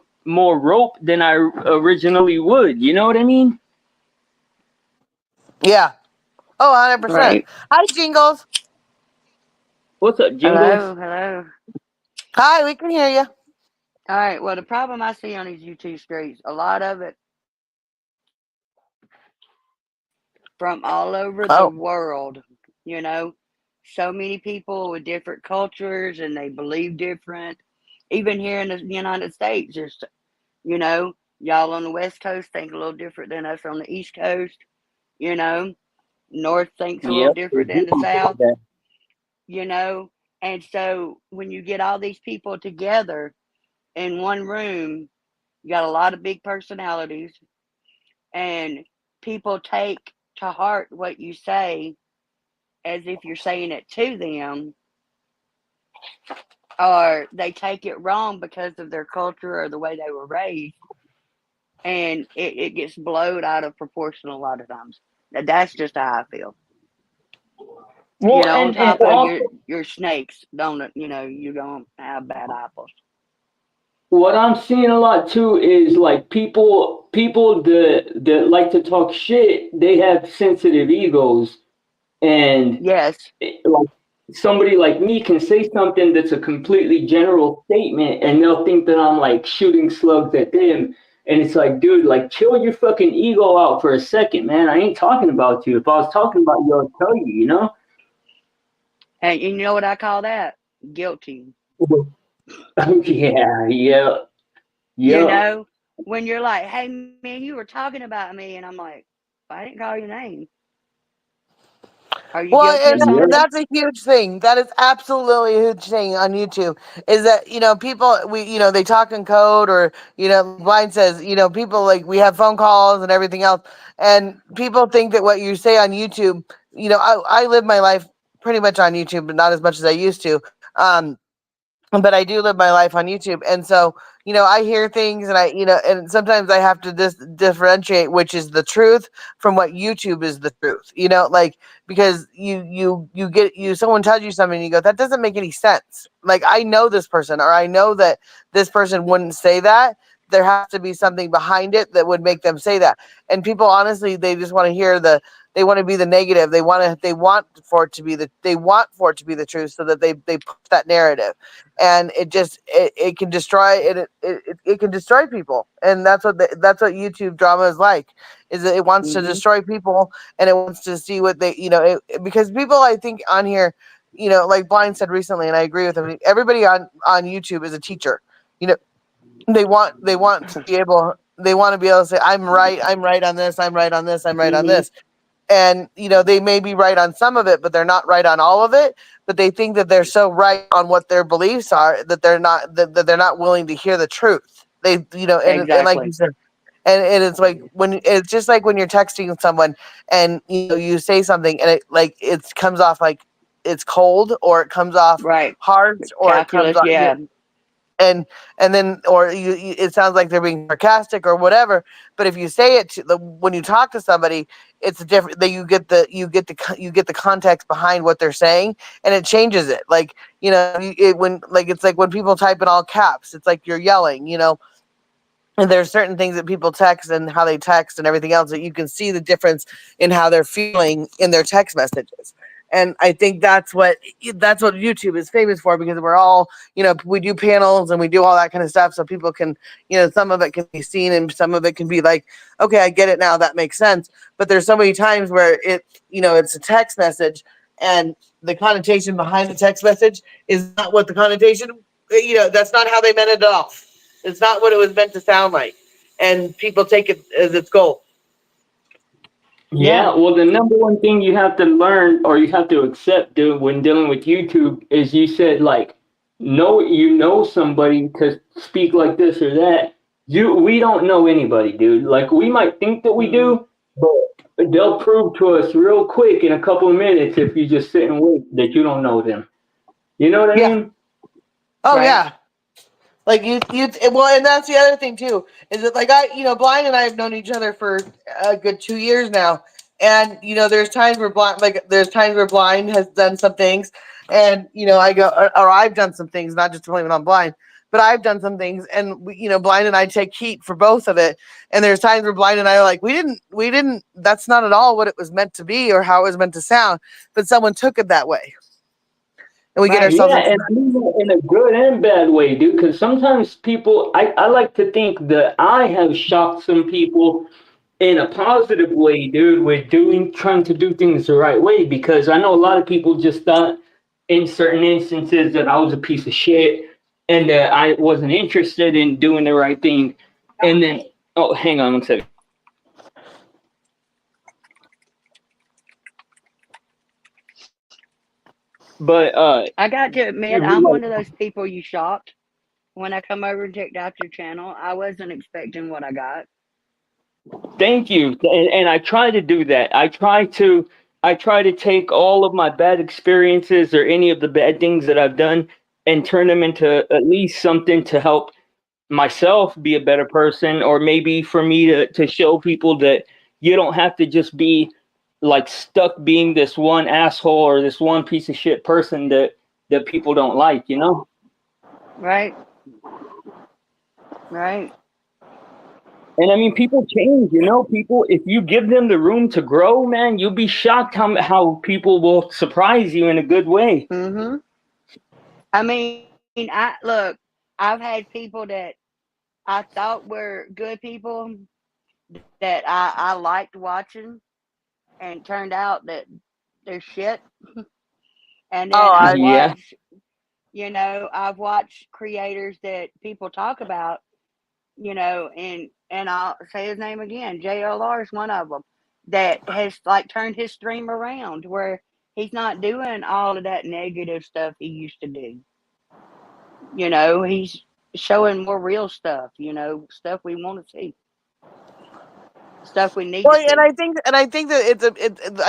rope than I originally would. You know what I mean? Yeah. Oh, 100%. Right. Hi, Jingles. What's up, Jingles? Hello, hello. Hi, we can hear you. All right. Well, the problem I see on these YouTube streets, a lot of it from all over the Oh, world, you know, so many people with different cultures and they believe different. Even here in the United States, just, y'all on the West Coast think a little different than us on the East Coast, you know, North thinks a little Yep. different than the South, you know. And so when you get all these people together in one room, you got a lot of big personalities, and people take to heart what you say as if you're saying it to them, or they take it wrong because of their culture or the way they were raised, and it gets blown out of proportion a lot of times. That's just how I feel. Well, On and top of also your snakes, don't it? You don't have bad apples. what I'm seeing a lot too is like people that like to talk shit, they have sensitive egos and Yes, like somebody like me can say something that's a completely general statement and they'll think that I'm like shooting slugs at them and it's like dude like chill your fucking ego out for a second man I ain't talking about you if I was talking about you I'd tell you you know and you know what I call that? Guilty. yeah yeah You yeah know, when you're like, "Hey man, you were talking about me," and I'm like, "I didn't call your name. Are you well, guilty of yeah something?" that's a huge thing. That is absolutely a huge thing on YouTube. Is that people they talk in code or Blind says people like we have phone calls and everything else, and people think that what you say on YouTube. I live my life pretty much on YouTube, but not as much as I used to. But I do live my life on YouTube, and so I hear things, and and sometimes I have to differentiate which is the truth from what YouTube is the truth. Like because you get someone tells you something, and you go, that doesn't make any sense. Like I know this person, or I know that this person wouldn't say that. There has to be something behind it that would make them say that. And people, honestly, they just want to hear they want to be the negative. They want for it to be the truth, so that they push that narrative, and it can destroy it can destroy people, and that's what YouTube drama is like. Is that it wants to Hmm. destroy people, and it wants to see what they because people, I think, on here, like Blind said recently, and I agree with him. Everybody on YouTube is a teacher. You know, they want to be able to say, I'm right on this, I'm right on this, I'm right on Hmm. this. And they may be right on some of it, but they're not right on all of it. But they think that they're so right on what their beliefs are that they're not willing to hear the truth. And like you Exactly. said, and it's like when it's just like when you're texting someone, and you say something, and it comes off like it's cold, or it comes off Right. harsh, or it comes Calculus. off Yeah. and then or it sounds like they're being sarcastic or whatever. But if you say it when you talk to somebody, it's different. That you get the context behind what they're saying, and it changes it. Like it's like when people type in all caps, it's like you're yelling. And there's certain things that people text and how they text and everything else that you can see the difference in how they're feeling in their text messages. And I think that's what YouTube is famous for, because we're all, we do panels and we do all that kind of stuff. So people can, some of it can be seen and some of it can be like, okay, I get it now. That makes sense. But there's so many times where it's a text message and the connotation behind the text message is not what the connotation, that's not how they meant it at all. It's not what it was meant to sound like. And people take it as its goal. Yeah, well, the number one thing you have to learn or you have to accept, dude, when dealing with YouTube is you said, like, somebody to speak like this or that. We don't know anybody, dude. Like, we might think that we do, but they'll prove to us real quick in a couple of minutes if you just sit and wait that you don't know them. You know what I mean? Oh, Right. yeah. Like well, and that's the other thing too, is that like Blind and I have known each other for a good 2 years now. And, there's times where Blind has done some things and, I go, or I've done some things, not just to blame it on Blind, but I've done some things and Blind and I take heat for both of it. And there's times where Blind and I are like, we didn't, that's not at all what it was meant to be or how it was meant to sound, but someone took it that way. And we get Right. ourselves Yeah, and I mean that in a good and bad way, dude. Because sometimes people, I like to think that I have shocked some people in a positive way, dude, with trying to do things the right way. Because I know a lot of people just thought in certain instances that I was a piece of shit and that I wasn't interested in doing the right thing. And then, oh, hang on one second. But I got to admit, dude, I'm one of those people you shocked when I come over and checked out your channel. I wasn't expecting what I got. thank you. And I try to do that. I try to take all of my bad experiences or any of the bad things that I've done and turn them into at least something to help myself be a better person, or maybe for me to show people that you don't have to just be like stuck being this one asshole or this one piece of shit person that people don't like. Right. Right. And I mean, people change. People, if you give them the room to grow, man, you'll be shocked how people will surprise you in a good way. Mm-hmm. I mean, look, I've had people that I thought were good people that I liked watching, and turned out that they're shit. And then Yeah. I've watched creators that people talk about, and I'll say his name again. JLR is one of them that has like turned his stream around where he's not doing all of that negative stuff he used to do. He's showing more real stuff, stuff we want to see, stuff we need to Well, see. and I think that I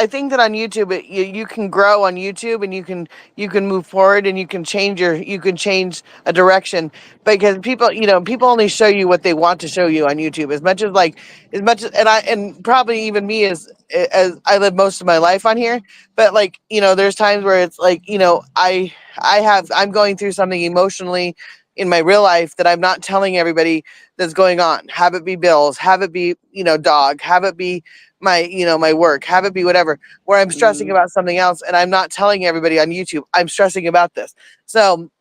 think that on YouTube you can grow on YouTube and you can move forward and you can change a direction, because people only show you what they want to show you on YouTube, as much as and probably even me, as I live most of my life on here. But like, there's times where it's like, I'm going through something emotionally in my real life that I'm not telling everybody that's going on. Have it be bills, have it be, dog, have it be my work, have it be whatever, where I'm stressing about something else and I'm not telling everybody on YouTube I'm stressing about this. So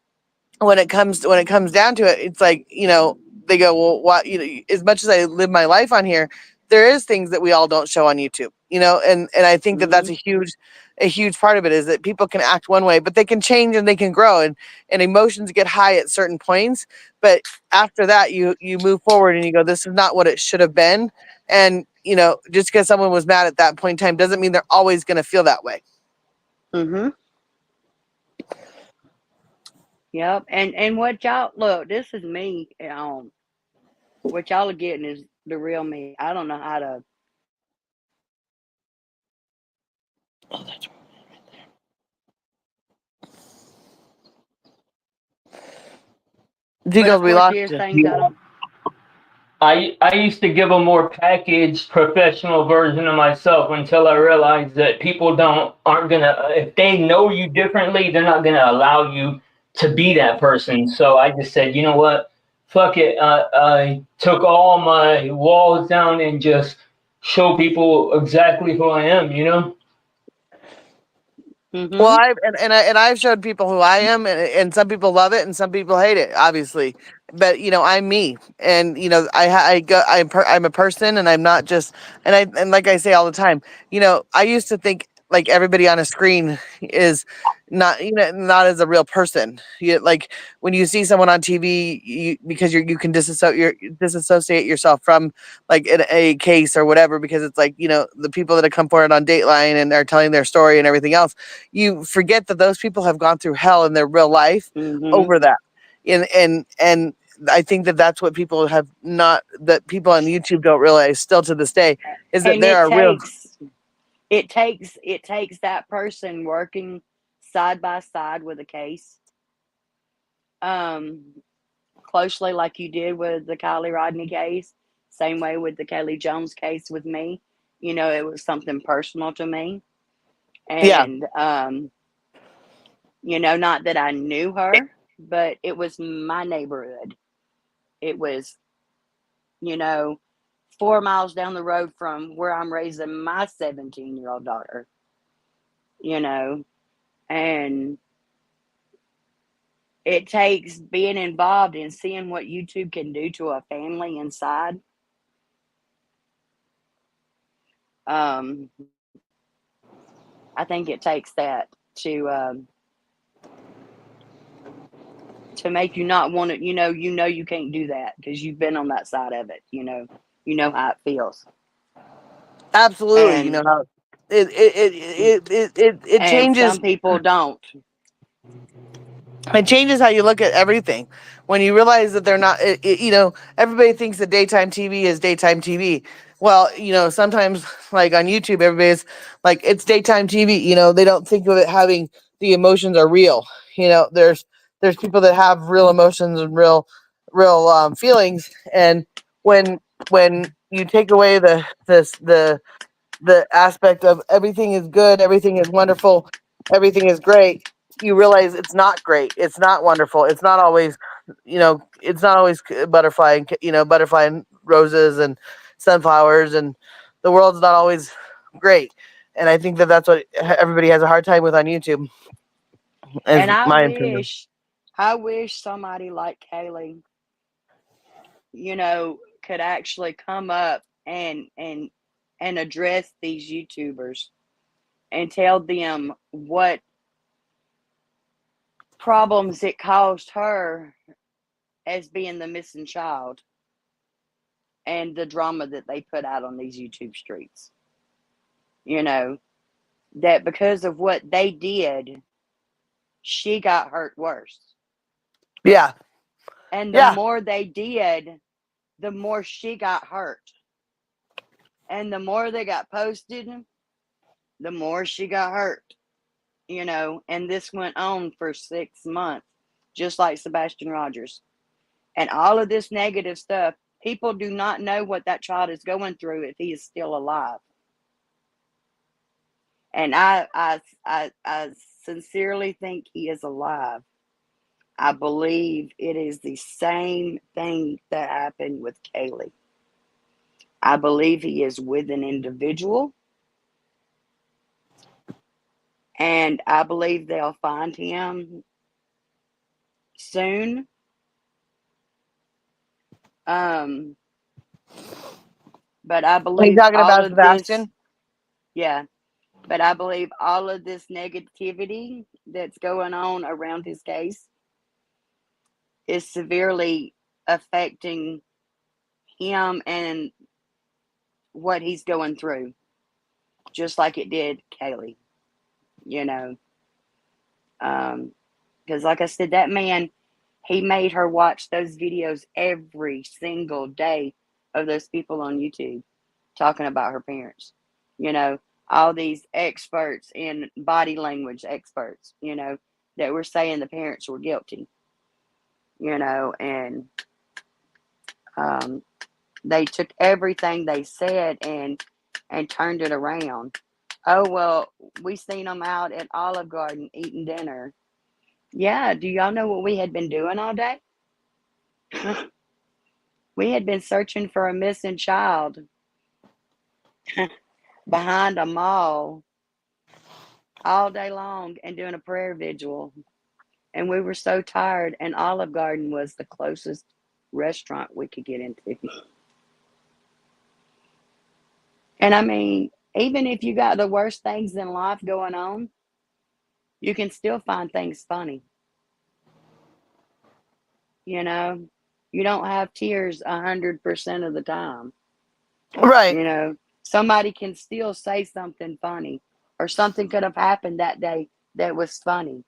when it comes down to it, it's like, they go, well, what, as much as I live my life on here, there is things that we all don't show on YouTube, and I think that that's a huge part of it, is that people can act one way, but they can change and they can grow, and emotions get high at certain points. But after that, you move forward and you go, this is not what it should have been. And, just because someone was mad at that point in time doesn't mean they're always going to feel that way. Mm-hmm. Yep. And what y'all look, this is me. What y'all are getting is the real me. I don't know how to. Oh, that's right But Because of we course, lost here's you. things I don't. I used to give a more packaged professional version of myself until I realized that people aren't gonna, if they know you differently, they're not gonna allow you to be that person. So I just said, you know what, fuck it. I took all my walls down and just show people exactly who I am. You know. Well, Mm-hmm. I've showed people who I am, and some people love it, and some people hate it, obviously. But I'm me, and I'm a person, and I'm not just, and like I say all the time, I used to think like everybody on a screen is not, not as a real person. Like when you see someone on TV, because you can disassociate yourself from like in a case or whatever, because it's like the people that have come forward on Dateline and are telling their story and everything else, you forget that those people have gone through hell in their real life Mm-hmm. over that. And I think that that's what people have not, that people on YouTube don't realize still to this day, is that And there are real. it takes that person working side by side with a case, closely, like you did with the Kylie Rodney case. Same way with the Kelly Jones case with me. It was something personal to me. Yeah. And not that I knew her, but it was my neighborhood. It was, 4 miles down the road from where I'm raising my 17-year-old daughter, and it takes being involved and seeing what YouTube can do to a family inside. I think it takes that to make you not want to, you can't do that because you've been on that side of it, how it feels. Absolutely. You know And how it changes. some people don't. It changes how you look at everything when you realize that they're not, everybody thinks that daytime TV is daytime TV. Well, sometimes like on YouTube, everybody's like, it's daytime TV. They don't think of it having the emotions are real. There's people that have real emotions and real feelings. And when you take away the aspect of everything is good, everything is wonderful, everything is great, you realize it's not great, it's not wonderful, it's not always, it's not always butterfly and roses and sunflowers, and the world's not always great. And I think that that's what everybody has a hard time with on YouTube, is And I my opinion. wish, I wish somebody like Kaylee, could actually come up and address these YouTubers and tell them what problems it caused her as being the missing child and the drama that they put out on these YouTube streets. That because of what they did, she got hurt worse. Yeah. And the Yeah. more they did, the more she got hurt. And the more they got posted, the more she got hurt. And this went on for 6 months, just like Sebastian Rogers. And all of this negative stuff, people do not know what that child is going through if he is still alive. And I sincerely think he is alive. I believe it is the same thing that happened with Kaylee. I believe he is with an individual, and I believe they'll find him soon. But I Are you believe talking all about of this, Sebastian? yeah, but I believe all of this negativity that's going on around his case is severely affecting him and what he's going through, just like it did Kaylee, because like I said, that man, he made her watch those videos every single day of those people on YouTube talking about her parents. All these experts in body language experts, that were saying the parents were guilty. you know, and they took everything they said and turned it around. Oh, well, we seen them out at Olive Garden eating dinner. Yeah, do y'all know what we had been doing all day? We had been searching for a missing child behind a mall all day long and doing a prayer vigil. And we were so tired, and Olive Garden was the closest restaurant we could get into. And I mean, even if you got the worst things in life going on, you can still find things funny. You know, you don't have tears 100% of the time. Right. You know, somebody can still say something funny, or something could have happened that day that was funny.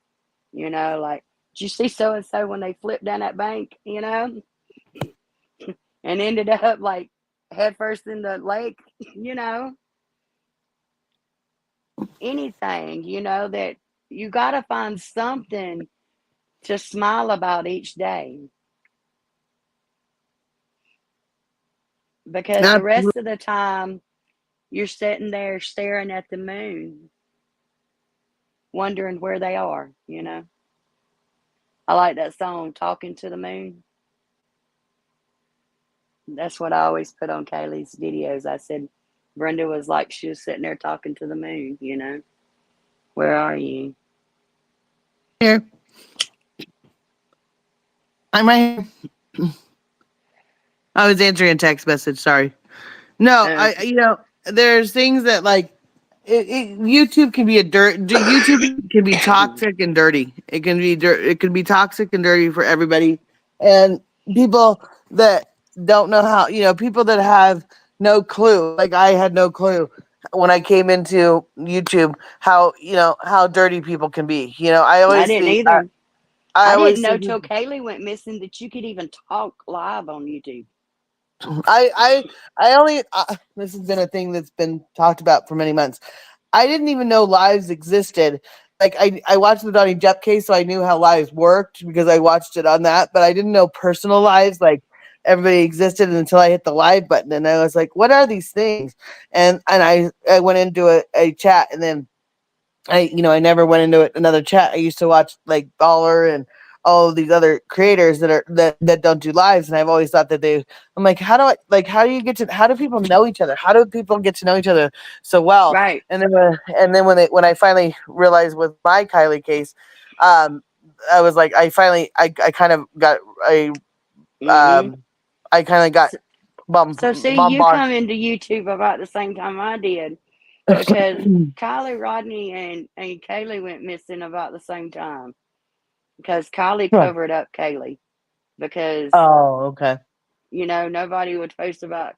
You know, like, did you see so and so when they flipped down that bank? You know, and ended up like head first in the lake. You know, anything. You know that you got to find something to smile about each day, because the Absolutely. rest of the time you're sitting there staring at the moon, wondering where they are, you know. I like that song, Talking to the Moon. That's what I always put on Kaylee's videos. I said, Brenda was like she was sitting there talking to the moon, you know. Where are you? Here. I'm right here. I was answering a text message. Sorry. No, Uh, there's things that like YouTube can be YouTube can be toxic and dirty. It can be it can be toxic and dirty for everybody, and people that don't know how. People that have no clue. Like I had no clue when I came into YouTube how dirty people can be. I I always didn't think either. I I didn't always know think till Kaylee went missing that you could even talk live on YouTube. I only this has been a thing that's been talked about for many months. I didn't even know lives existed. Like I watched the Donnie Depp case, so I knew how lives worked because I watched it on that, but I didn't know personal lives like everybody existed until I hit the live button, and I was like, what are these things? And I went into a chat, and then I never went into another chat. I used to watch like Baller and all of these other creators that don't do lives, and I've always thought that I'm like, how do people know each other? How do people get to know each other so well? Right. And then when I finally realized with my Kylie case, I was like, I kind of got a Mm-hmm. I kind of got So see, you bombarded. come into YouTube about the same time I did, because Kylie Rodney and Kaylee went missing about the same time, because Kylie covered up Kaylee, because Oh, okay. nobody would post about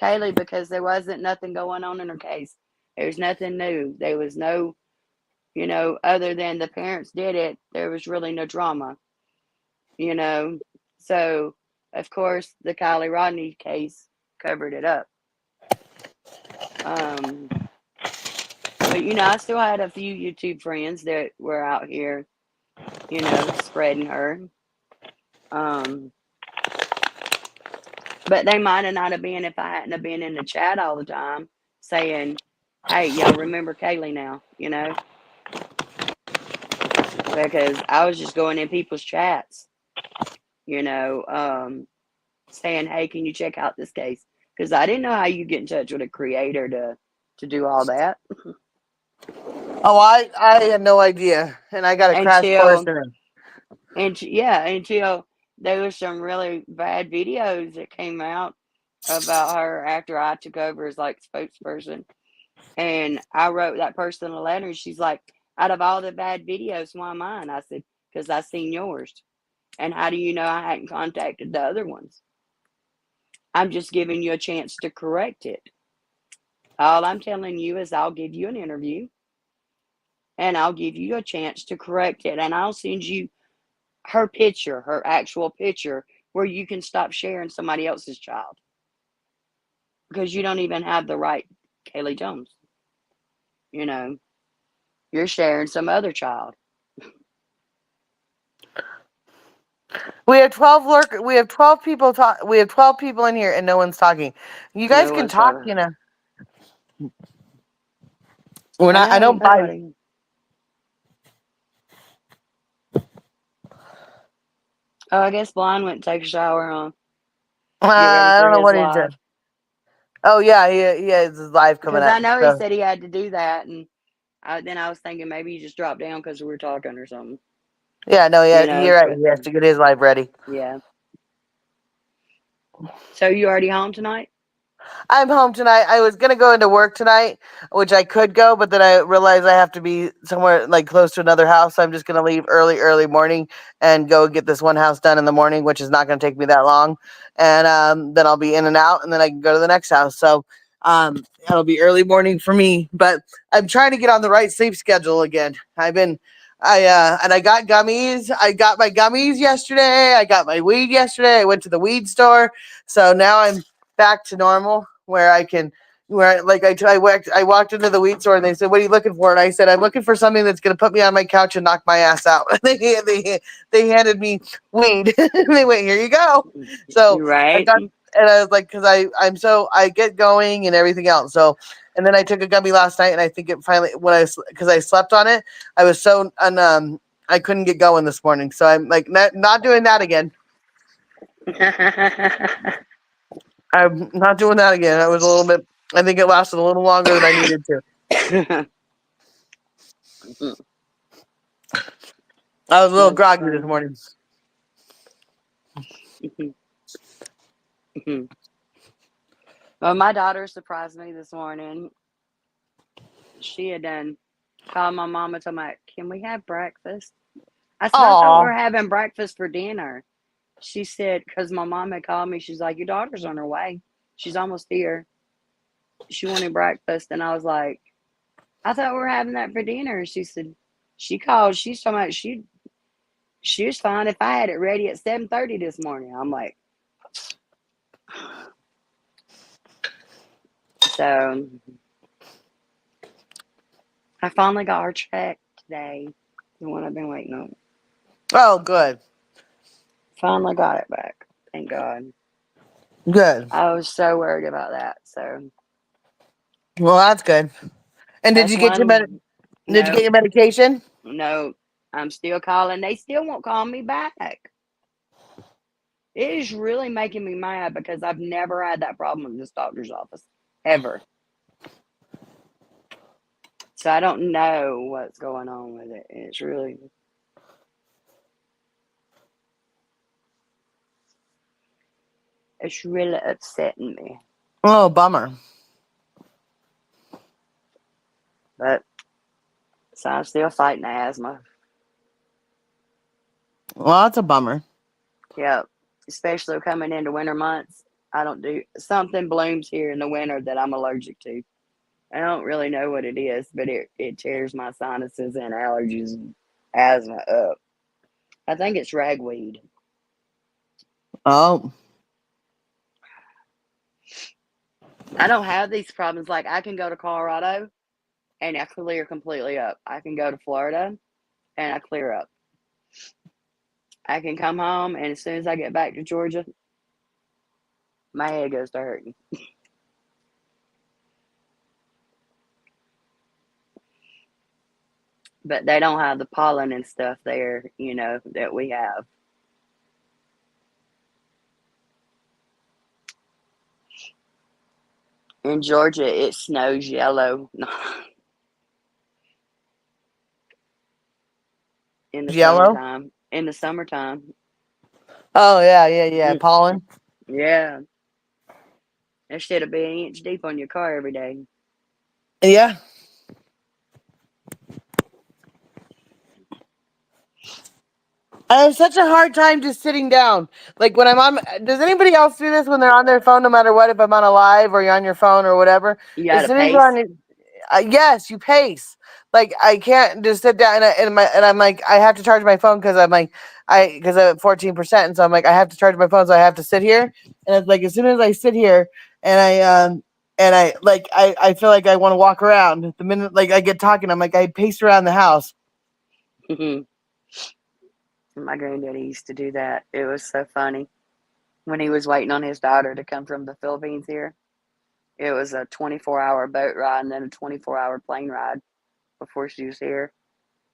Kaylee because there wasn't nothing going on in her case. There's nothing new. There was no, other than the parents did it, there was really no drama, you know. So of course the Kylie Rodney case covered it up. But I still had a few YouTube friends that were out here, spreading her. But they might have not have been if I hadn't have been in the chat all the time saying, hey, y'all remember Kaylee now, because I was just going in people's chats, saying, hey, can you check out this case? Because I didn't know how you get in touch with a creator to do all that Oh, I had no idea, and I got a crash course until in it. until there was some really bad videos that came out about her after I took over as like spokesperson. And I wrote that person a letter, and she's like, out of all the bad videos, why mine? I said, because I seen yours. And how do you know I hadn't contacted the other ones? I'm just giving you a chance to correct it. All I'm telling you is I'll give you an interview, and I'll give you a chance to correct it. And I'll send you her picture, her actual picture, where you can stop sharing somebody else's child. Because you don't even have the right Kaylee Jones. You're sharing some other child. We have 12 we have 12 people we have 12 people in here and no one's talking. You guys No can one's talk, talking. you know. We're not I know, don't buy nobody. Oh, I guess Blind went to take a shower, huh? Get ready I for don't know his what he's doing. live. Oh yeah, he has his live coming Because up. I know So. he said he had to do that, and then I was thinking maybe he just dropped down because we were talking or something. Yeah, no, You yeah, know, you're right. but He has to get his live ready. yeah. So you already home tonight? I'm home tonight. I was gonna go into work tonight, which I could go, but then I realized I have to be somewhere like close to another house. So I'm just gonna leave early morning and go get this one house done in the morning, which is not gonna take me that long. And then I'll be in and out, and then I can go to the next house. So it'll be early morning for me. But I'm trying to get on the right sleep schedule again. And I got gummies. I got my gummies yesterday. I got my weed yesterday. I went to the weed store. So now I'm back to normal where I can like I walked into the weed store and they said, "What are you looking for?" And I said, "I'm looking for something that's going to put me on my couch and knock my ass out." They handed me weed. They went, "Here you go." So I Right. got, and I was like, because I get going and everything else. So and then I took a gummy last night and I think it finally because I slept on it, I was so I couldn't get going this morning. So I'm like not doing that again. I'm not doing that again. I was a little bit. I think it lasted a little longer than I needed to. I was a little That's groggy this funny. morning. Well, my daughter surprised me this morning. She had done called my mama told me, "Can we have breakfast?" I said, "I thought we Aw. were having breakfast for dinner." She said, because my mom had called me, she's like, "Your daughter's on her way. She's almost here. She wanted breakfast." And I was like, "I thought we were having that for dinner." She said, she called, she's talking about she was fine if I had it ready at 7:30 this morning. I'm like, so I finally got her check today, the one I've been waiting on. Oh, good. Finally got it back. Thank God. Good. I was so worried about that. So Well, that's good. And that's one. did you get No, your medication? no, I'm still calling. They still won't call me back. It is really making me mad because I've never had that problem in this doctor's office ever. So I don't know what's going on with it. It's really upsetting me. Oh, bummer. But so I'm still fighting asthma. Well, that's a bummer. Yep. Especially coming into winter months. I don't do something blooms here in the winter that I'm allergic to. I don't really know what it is, but it tears my sinuses and allergies and asthma up. I think it's ragweed. Oh. I don't have these problems. Like I can go to Colorado and I clear completely up. I can go to Florida and I clear up. I can come home and as soon as I get back to Georgia, my head goes to hurting. But they don't have the pollen and stuff there, that we have. In Georgia, it snows yellow in the Yellow? summertime. In the summertime, Oh, yeah. Pollen? yeah, that shit'll be an inch deep on your car every day. Yeah. I have such a hard time just sitting down. Like when I'm on, does anybody else do this when they're on their phone, no matter what, if I'm on a live or you're on your phone or whatever? You As got to soon as you're on pace. your, yes, you pace. Like I can't just sit down and I'm like, I have to charge my phone because I'm at 14%. And so I'm like, I have to charge my phone. So I have to sit here. And it's like, as soon as I sit here and I feel like I want to walk around the minute, like I get talking, I'm like, I pace around the house. My granddaddy used to do that. It was so funny. When he was waiting on his daughter to come from the Philippines here, it was a 24-hour boat ride and then a 24-hour plane ride before she was here.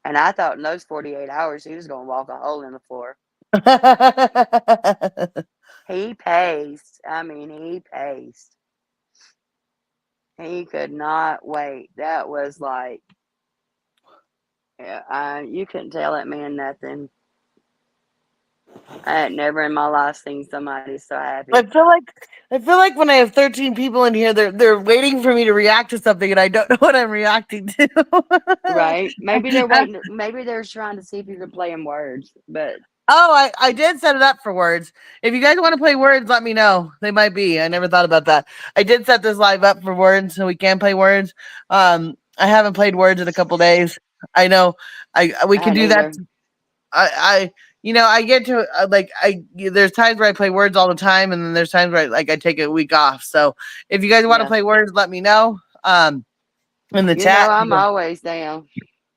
And I thought in those 48 hours he was going to walk a hole in the floor. He paced. I mean, he paced. He could not wait. That was like, yeah, you couldn't tell that man nothing. I had never in my life seen somebody so happy. I feel like when I have 13 people in here, they're waiting for me to react to something, and I don't know what I'm reacting to. Right? Maybe they're waiting. Maybe they're trying to see if you can play in words. But Oh, I did set it up for words. If you guys want to play words, let me know. They might be. I never thought about that. I did set this live up for words, so we can play words. I haven't played words in a couple days. I know. We can do that. I I get to there's times where I play words all the time, and then there's times where I take a week off. So if you guys want to play words, let me know. In the chat. I'm always down.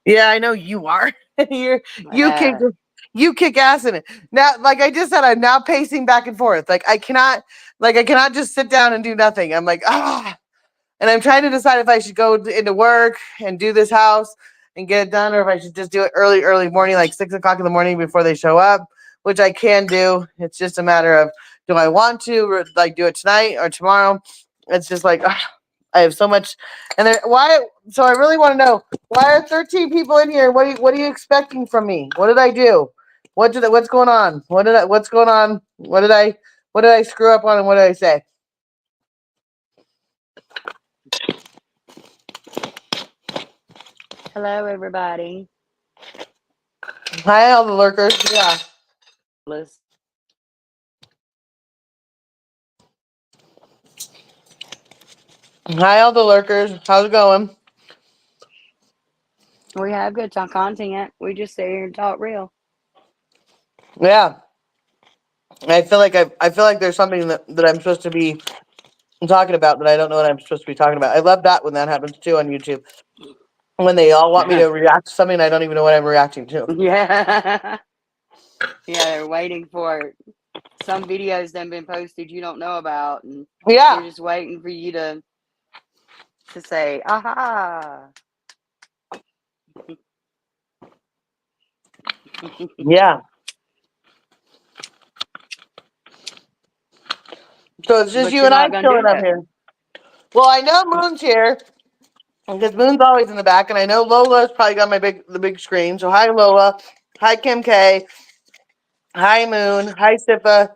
Yeah, I know you are. You kick ass in it. Now, like I just said, I'm now pacing back and forth. Like I cannot just sit down and do nothing. I'm like, and I'm trying to decide if I should go into work and do this house and get it done, or if I should just do it early morning, like 6 o'clock in the morning before they show up, which I can do. It's just a matter of, do I want to do it tonight or tomorrow? It's just like, I have so much, and so I really want to know, why are 13 people in here? What are you expecting from me? What did I do? What's going on? What's going on? What did I screw up on, and what did I say? Hello, everybody. Hi, all the lurkers. Yeah. Hi, all the lurkers. How's it going? We have good content. We just sit here and talk real. Yeah. I feel like there's something that I'm supposed to be talking about that I don't know what I'm supposed to be talking about. I love that when that happens too on YouTube. When they all want me to react to something, I don't even know what I'm reacting to. Yeah. Yeah, they're waiting for some videos that have been posted you don't know about, and they're just waiting for you to say, aha. Yeah. So it's just you and I chilling up here. Well, I know Moon's here because Moon's always in the back, and I know Lola's probably got the big screen. So hi, Lola. Hi, Kim K. Hi, Moon. Hi, Sifa.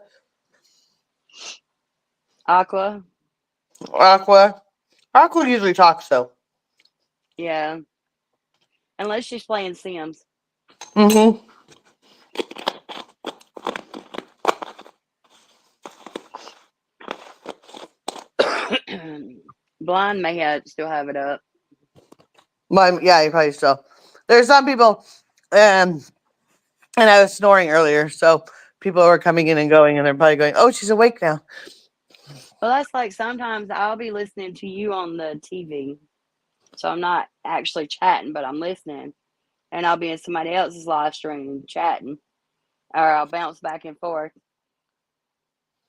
Aqua usually talks though. Yeah. Unless she's playing Sims. Mm-hmm. Blind may still have it up. Yeah, you probably still. There's some people, and I was snoring earlier, so people are coming in and going, and they're probably going, "Oh, she's awake now." Well, that's like sometimes I'll be listening to you on the TV, so I'm not actually chatting, but I'm listening, and I'll be in somebody else's live stream chatting, or I'll bounce back and forth.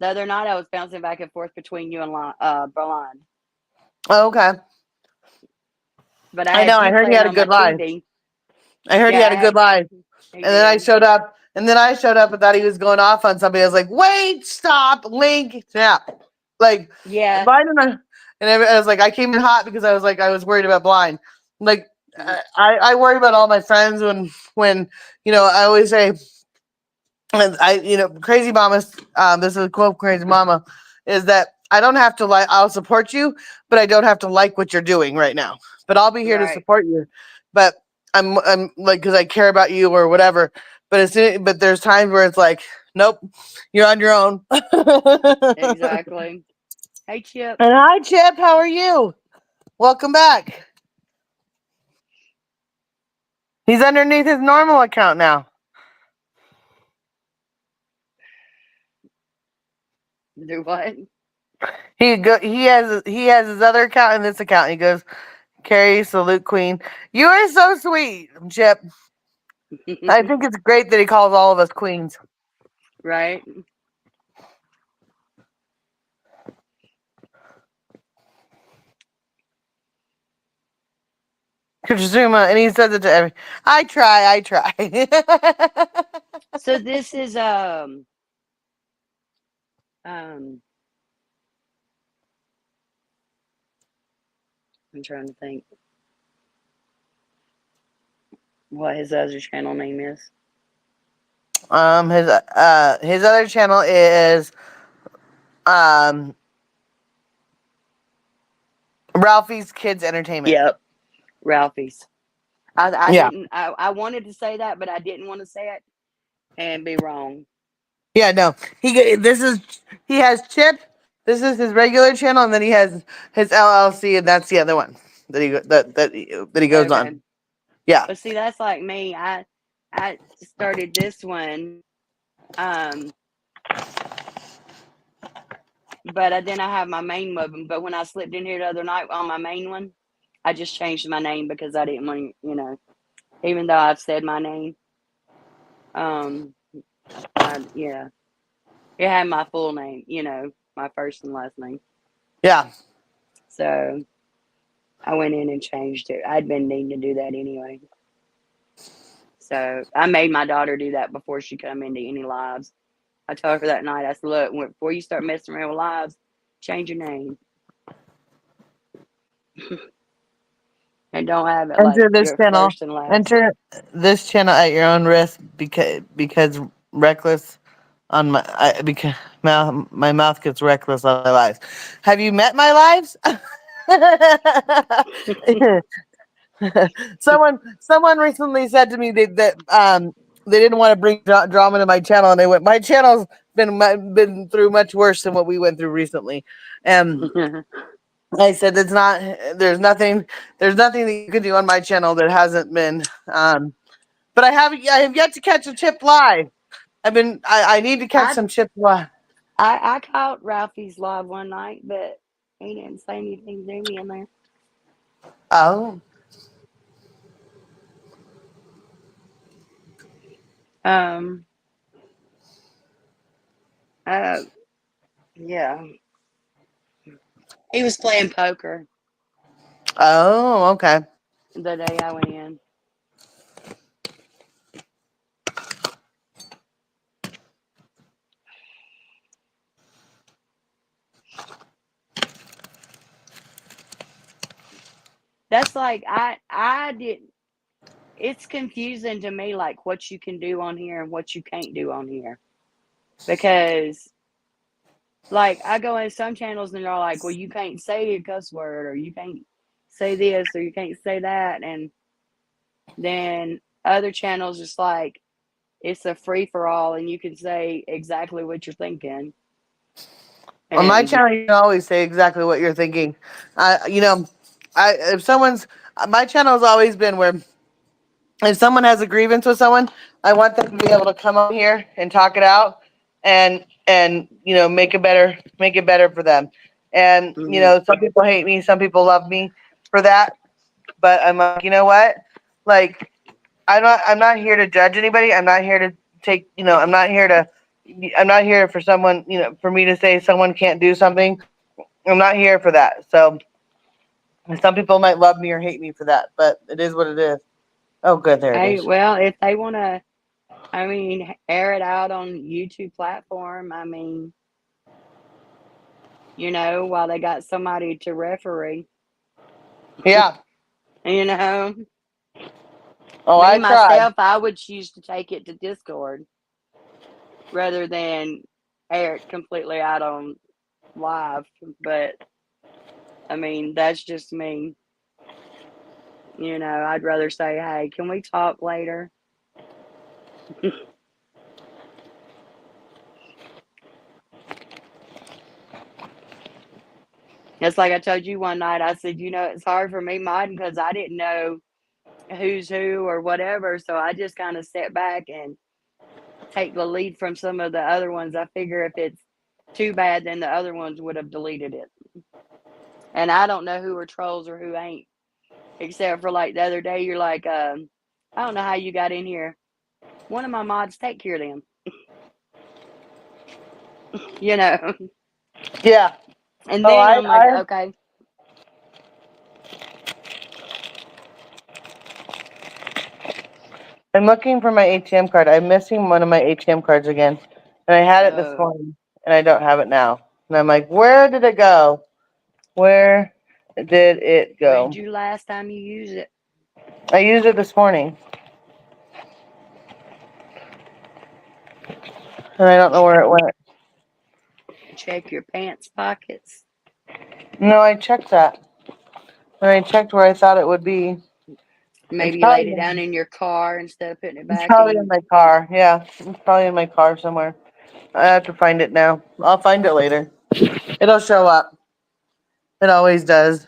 The other night, I was bouncing back and forth between you and Blind. Oh, okay. But I know. I heard he had a good live. I heard he had a good live, and then I showed up, and thought he was going off on somebody. I was like, "Wait, stop, Link, yeah." Like, Blind and I was like, I came in hot because I was worried about Blind. Like, I worry about all my friends when I always say, and Crazy Mama, this is a quote, Crazy Mama, is that I don't have to I'll support you, but I don't have to like what you're doing right now. But I'll be here to support you. But I'm like, because I care about you or whatever. But there's times where it's like, nope, you're on your own. Exactly. Hey, Chip. And hi, Chip. How are you? Welcome back. He's underneath his normal account now. Do what? He has his other account and this account. He goes, Carrie, salute, Queen. You are so sweet, Chip. I think it's great that he calls all of us queens. Right? Kajuma, and he says it to every. I try. So this is I'm trying to think what his other channel name is. His other channel is Ralphie's Kids Entertainment. Yep, Ralphie's. I Yeah. didn't. I wanted to say that, but I didn't want to say it and be wrong. Yeah, no. He has Chip. This is his regular channel, and then he has his LLC, and that's the other one that he goes Okay. on. Yeah. But see, that's like me. I started this one, but then I have my main one. But when I slipped in here the other night on my main one, I just changed my name because I didn't want, even though I've said my name. Yeah, it had my full name, my first and last name. Yeah. So I went in and changed it. I'd been needing to do that anyway. So I made my daughter do that before she come into any lives. I told her that night, I said, look, before you start messing around with lives, change your name. And don't have it like Enter this your channel. first and last. Enter this channel at your own risk because reckless on because my mouth gets reckless on my lives. Have you met my lives? Someone recently said to me that they didn't want to bring drama to my channel, and they went, my channel's been through much worse than what we went through recently. I said there's nothing that you can do on my channel that hasn't been but I have yet to catch a Chip live. I need to catch some Chip live. I caught Ralphie's live one night, but he didn't say anything to me in there. Oh. Yeah. He was playing poker Oh, okay. the day I went in. That's like I didn't. It's confusing to me, like what you can do on here and what you can't do on here, because like I go in some channels and they're like, well, you can't say a cuss word, or you can't say this, or you can't say that, and then other channels just like it's a free for all and you can say exactly what you're thinking. On my And channel, you can always say exactly what you're thinking. If someone's my channel has always been where if someone has a grievance with someone, I want them to be able to come on here and talk it out, and make it better for them. And some people hate me, some people love me for that, but I'm like, you know what? Like, I'm not here to judge anybody. I'm not here to take, I'm not here for someone, for me to say someone can't do something. I'm not here for that. So some people might love me or hate me for that, but it is what it is. Oh, good. There it is. well, if they want to, air it out on YouTube platform, while they got somebody to referee. Yeah. Oh, I myself, tried. I would choose to take it to Discord rather than air it completely out on live. But that's just me. I'd rather say, hey, can we talk later? It's like I told you one night, I said, it's hard for me modding because I didn't know who's who or whatever. So I just kind of sit back and take the lead from some of the other ones. I figure if it's too bad, then the other ones would have deleted it. And I don't know who are trolls or who ain't, except for like the other day, you're like, I don't know how you got in here. One of my mods take care of them. You know. Yeah. And Oh, then I'm like, okay. I'm looking for my ATM card. I'm missing one of my ATM cards again. And I had it this Oh. morning and I don't have it now. And I'm like, where did it go? Where did it go? When'd you last time you used it? I used it this morning. And I don't know where it went. Check your pants pockets. No, I checked that. And I checked where I thought it would be. Maybe you laid it down in your car instead of putting it It's back probably in in. my car. Yeah, it's probably in my car somewhere. I have to find it now. I'll find it later. It'll show up. It always does.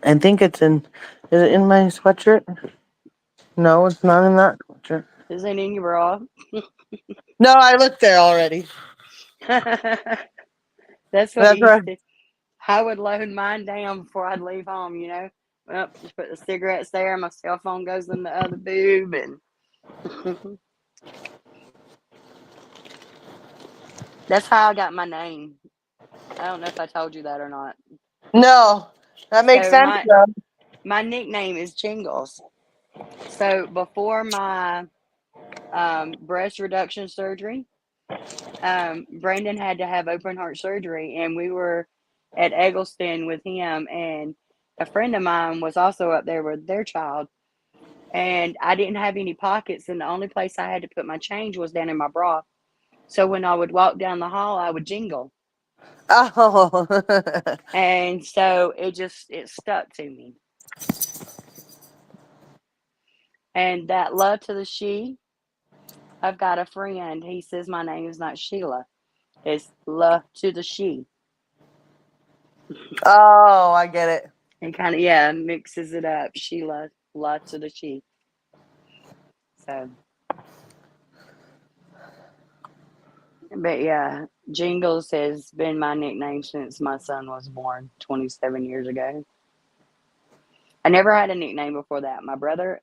I think it's in. Is it in my sweatshirt? No, it's not in that sweatshirt. Is it in your bra? No, I looked there already. That's what That's he used right. to. I would load mine down before I'd leave home, you know. Well, just put the cigarettes there, my cell phone goes in the other boob, and that's how I got my name. I don't know if I told you that or not. No, that makes So sense though. my nickname is Jingles. So before my breast reduction surgery, Brandon had to have open heart surgery, and we were at Eggleston with him, and a friend of mine was also up there with their child, and I didn't have any pockets, and the only place I had to put my change was down in my bra. So when I would walk down the hall, I would jingle, Oh. and so it stuck to me. And that love to the she, I've got a friend. He says my name is not Sheila. It's love to the she. Oh, I get it. It kind of mixes it up. Sheila, love to the she. So, but yeah, Jingles has been my nickname since my son was born 27 years ago. I never had a nickname before that. My brother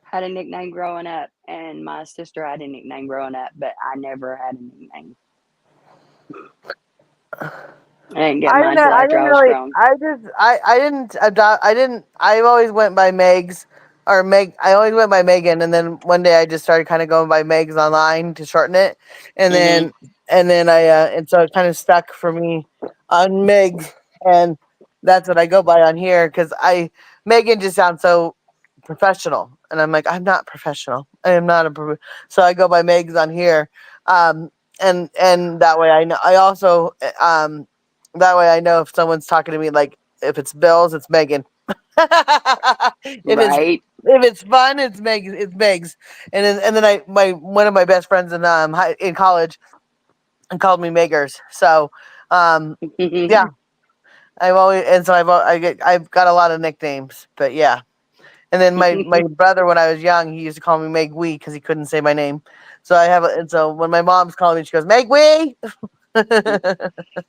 had a nickname growing up, and my sister had a nickname growing up, but I never had a nickname. I didn't get mine till I after didn't I was really, grown. I didn't adopt, I always went by Megs or Meg, I always went by Megan. And then one day I just started kind of going by Megs online to shorten it. And Mm-hmm. then and so it kind of stuck for me on Megs. And that's what I go by on here because Megan just sounds so professional. And I'm like, I'm not professional. I am not so I go by Megs on here. And that way I know, I also, that way I know if someone's talking to me, like if it's Bill's, it's Megan. Right. If it's fun, it's Meg's. And then my one of my best friends in college called me Meggers. So yeah, I've got a lot of nicknames, but yeah. And then my brother, when I was young, he used to call me Meg Wee because he couldn't say my name. So and so when my mom's calling me, she goes Meg Wee.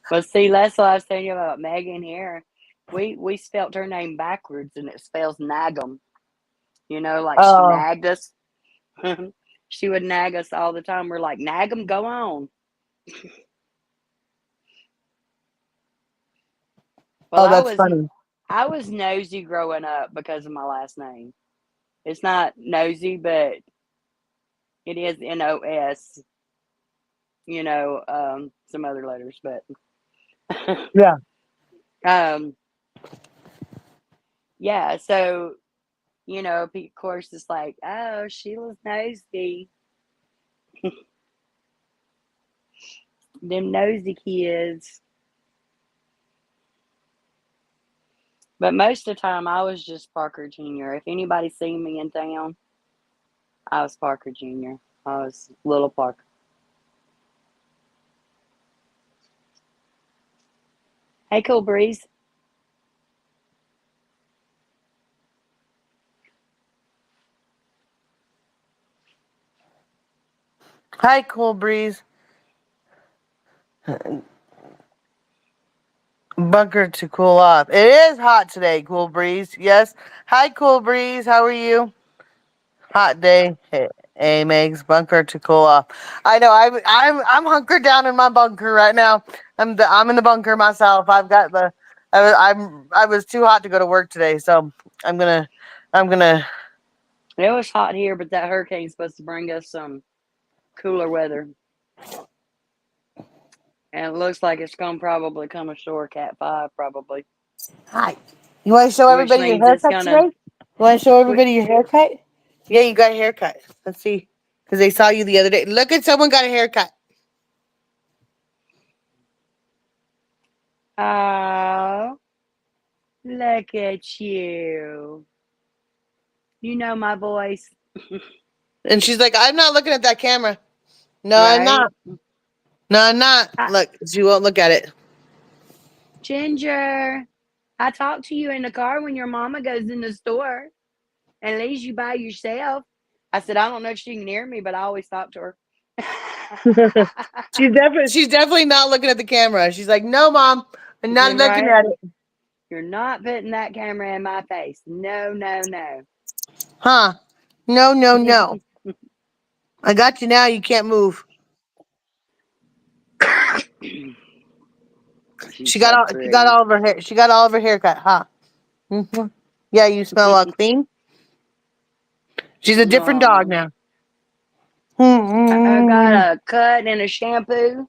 Well, see, that's what I was telling you about Megan here. We spelt her name backwards, and it spells Nagum. You know, like she Oh, nagged us. She would nag us all the time. We're like, Nagum, go on. Well, oh, that's funny. I was nosy growing up because of my last name. It's not nosy, but it is NOS. You know, some other letters, but Yeah. yeah. So you know, of course, it's like, oh, Sheila's nosy. Them nosy kids. But most of the time, I was just Parker Jr. If anybody seen me in town, I was Parker Jr. I was little Parker. Hey, Cool Breeze. Hi, Cool Breeze. bunker to cool off. It is hot today, Cool Breeze. Yes. Hi, Cool Breeze. How are you? Hot day. Hey, Megs, bunker to cool off. I know. I'm hunkered down in my bunker right now. I'm in the bunker myself. I've got the. I was too hot to go to work today, so I'm gonna. It was hot here, but that hurricane's supposed to bring us some cooler weather. And it looks like it's gonna probably come ashore Cat 5, probably. Hi. You want to show Which everybody your means it's haircut gonna. today? You want to show everybody your haircut? Yeah, you got a haircut. Let's see. Because they saw you the other day. Look at someone got a haircut. Oh, look at you. You know my voice, And she's like, I'm not looking at that camera. No, I'm right? not. No, I'm not. Look, she won't look at it. Ginger, I talk to you in the car when your mama goes in the store and leaves you by yourself. I said, I don't know if she can hear me, but I always talk to her. She's definitely not looking at the camera. She's like, no, Mom, I'm not looking Right? at it. You're not putting that camera in my face. No, no, no. Huh? No, no, no. I got you now. You can't move. She got all of her hair. She got all of her haircut, huh? Mm-hmm. Yeah, you smell clean. She's a different dog now. I got a cut and a shampoo.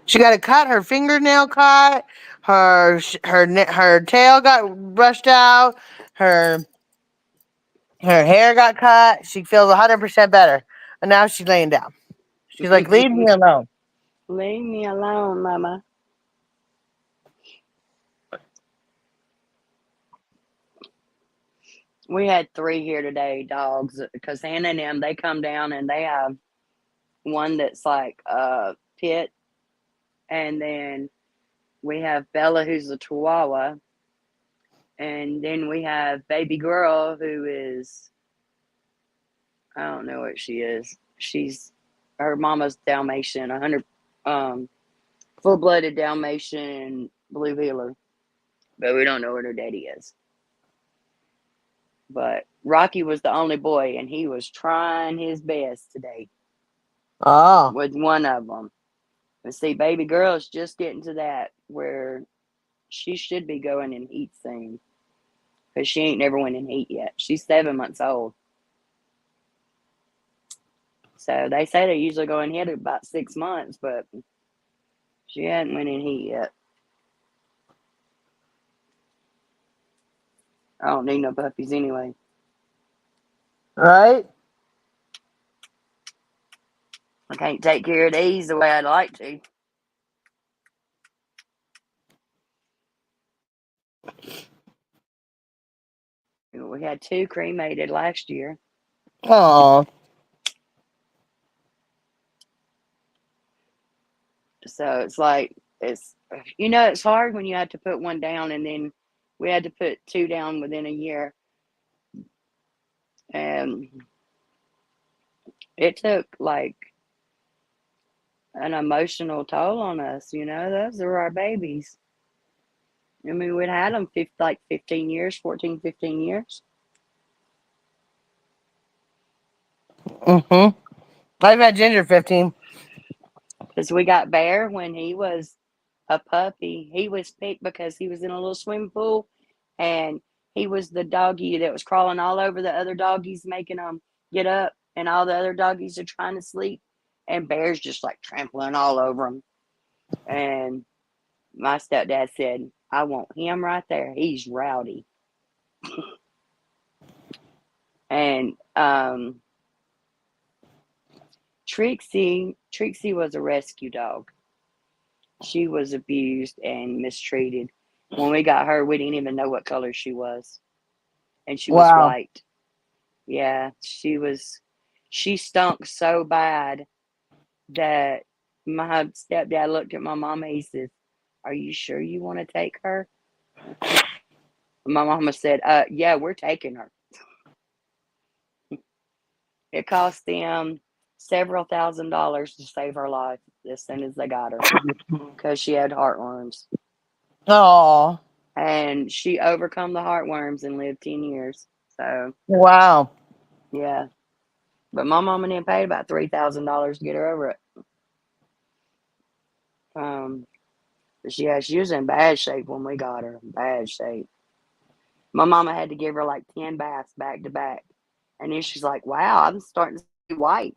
She got a cut. Her fingernail cut. Her tail got brushed out. Her hair got cut. She feels 100% better, and now she's laying down. She's like, leave me alone. Leave me alone, Mama. We had 3 here today, dogs, because Hannah and them, they come down and they have one that's like a pit, and then we have Bella, who's a Chihuahua, and then we have baby girl, who is, I don't know what she is. She's her mama's Dalmatian, 100 full-blooded Dalmatian blue heeler, but we don't know what her daddy is. But Rocky was the only boy, and he was trying his best today. Oh. With one of them. But see, baby girl is just getting to that where she should be going in heat soon. Because she ain't never went in heat yet. She's 7 months old. So they say they usually go in heat at about 6 months, but she hadn't went in heat yet. I don't need no puppies anyway. Right? I can't take care of these the way I'd like to. We had 2 cremated last year. Oh. So it's like, it's hard when you have to put one down, and then we had to put 2 down within a year. And it took like an emotional toll on us, those are our babies. I mean, we'd had them 15 years, 14, 15 years. Mm-hmm. I've had Ginger 15. Because we got Bear when he was a puppy. He was picked because he was in a little swimming pool, and he was the doggy that was crawling all over the other doggies, making them get up, and all the other doggies are trying to sleep, and Bear's just like trampling all over them. And my stepdad said, I want him right there. He's rowdy. And Trixie was a rescue dog. She was abused and mistreated. When we got her, we didn't even know what color she was. And she was white. Yeah, she stunk so bad that my stepdad looked at my mama. He says, are you sure you want to take her? My mama said, yeah, we're taking her. It cost them several $1,000s to save her life as soon as they got her because she had heartworms. Oh, and she overcome the heartworms and lived 10 years. So wow. yeah, but my mama didn't pay about $3,000 to get her over it. But she was in bad shape when we got her. Bad shape. My mama had to give her like 10 baths back to back, and then she's like, "Wow, I'm starting to see white."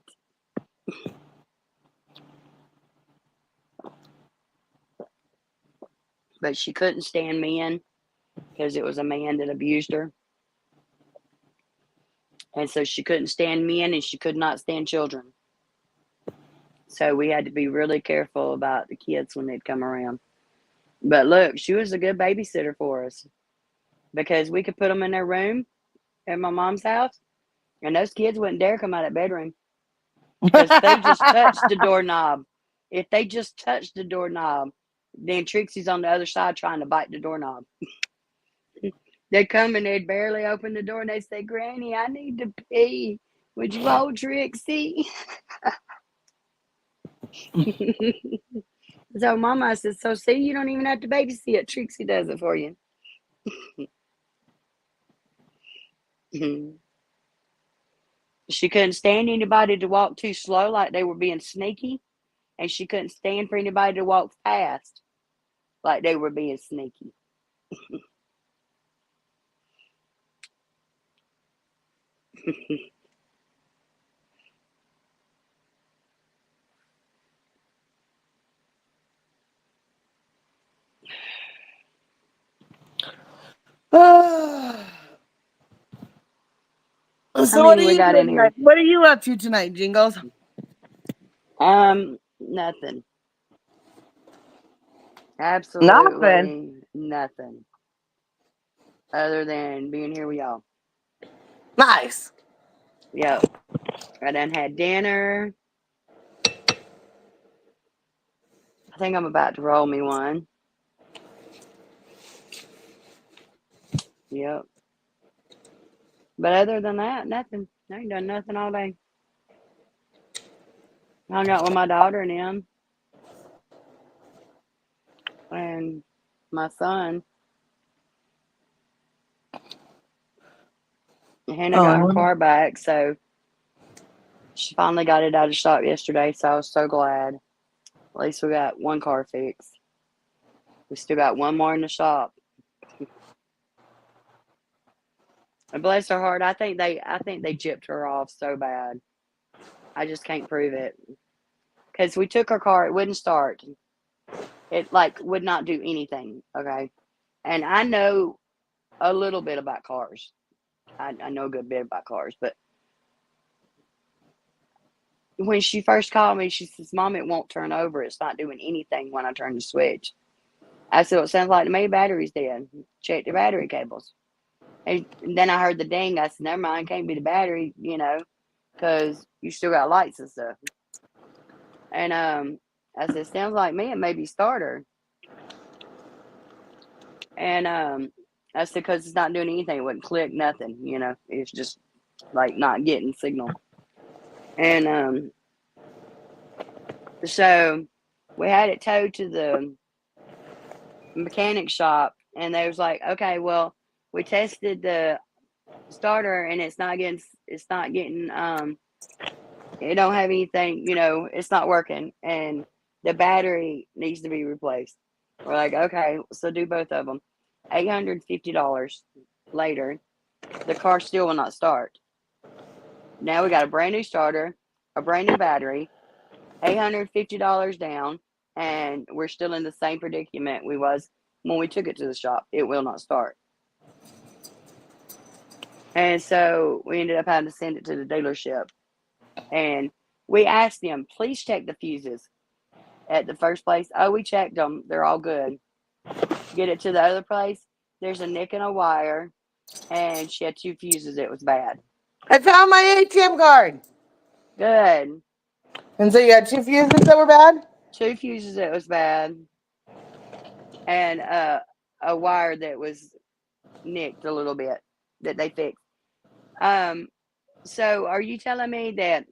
But she couldn't stand men because it was a man that abused her. And so she couldn't stand men and she could not stand children. So we had to be really careful about the kids when they'd come around. But look, she was a good babysitter for us because we could put them in their room at my mom's house, and those kids wouldn't dare come out of that bedroom because they just touched the doorknob. If they just touched the doorknob, then Trixie's on the other side trying to bite the doorknob. They'd come and they'd barely open the door and they'd say, "Granny, I need to pee. Would you hold Trixie?" So Mama says, "So see, you don't even have to babysit. Trixie does it for you." She couldn't stand anybody to walk too slow, like they were being sneaky. And she couldn't stand for anybody to walk fast, like they were being sneaky. So what many are we you got doing in here? tonight? What are you up to tonight, Jingles? Nothing. Nothing. Absolutely nothing. Other than being here with y'all. Nice. Yep. I done had dinner. I think I'm about to roll me one. Yep. But other than that, nothing. I ain't done nothing all day. Hung out with my daughter and him. And my son. Hannah got her Oh, car back, so she finally got it out of the shop yesterday, so I was so glad. At least we got one car fixed. We still got one more in the shop. And bless her heart, I think they gypped her off so bad. I just can't prove it. Because we took her car, it wouldn't start. It like would not do anything. Okay. And I know a little bit about cars. I know a good bit about cars, but when she first called me, she says, "Mom, it won't turn over. It's not doing anything when I turn the switch." I said, "Well, it sounds like to me battery's dead. Check the battery cables." And then I heard the ding. I said, "Never mind, can't be the battery, because you still got lights and stuff." And I said, "Sounds like me, it may be starter." And I said, "Because it's not doing anything. It wouldn't click, nothing, It's just like not getting signal." And so we had it towed to the mechanic shop, and they was like, "Okay, well, we tested the starter and it's not getting it don't have anything, it's not working, and the battery needs to be replaced." We're like, "Okay, so do both of them." $850 later, the car still will not start. Now we got a brand new starter, a brand new battery, $850 down, and we're still in the same predicament we was when we took it to the shop. It will not start. And so we ended up having to send it to the dealership. And we asked them, "Please check the fuses." At the first place, "Oh, we checked them. They're all good." Get it to the other place, there's a nick in a wire, and she had 2 fuses. It was bad. I found my ATM card. Good. And so you had 2 fuses that were bad? 2 fuses that was bad, and a wire that was nicked a little bit that they fixed. So are you telling me that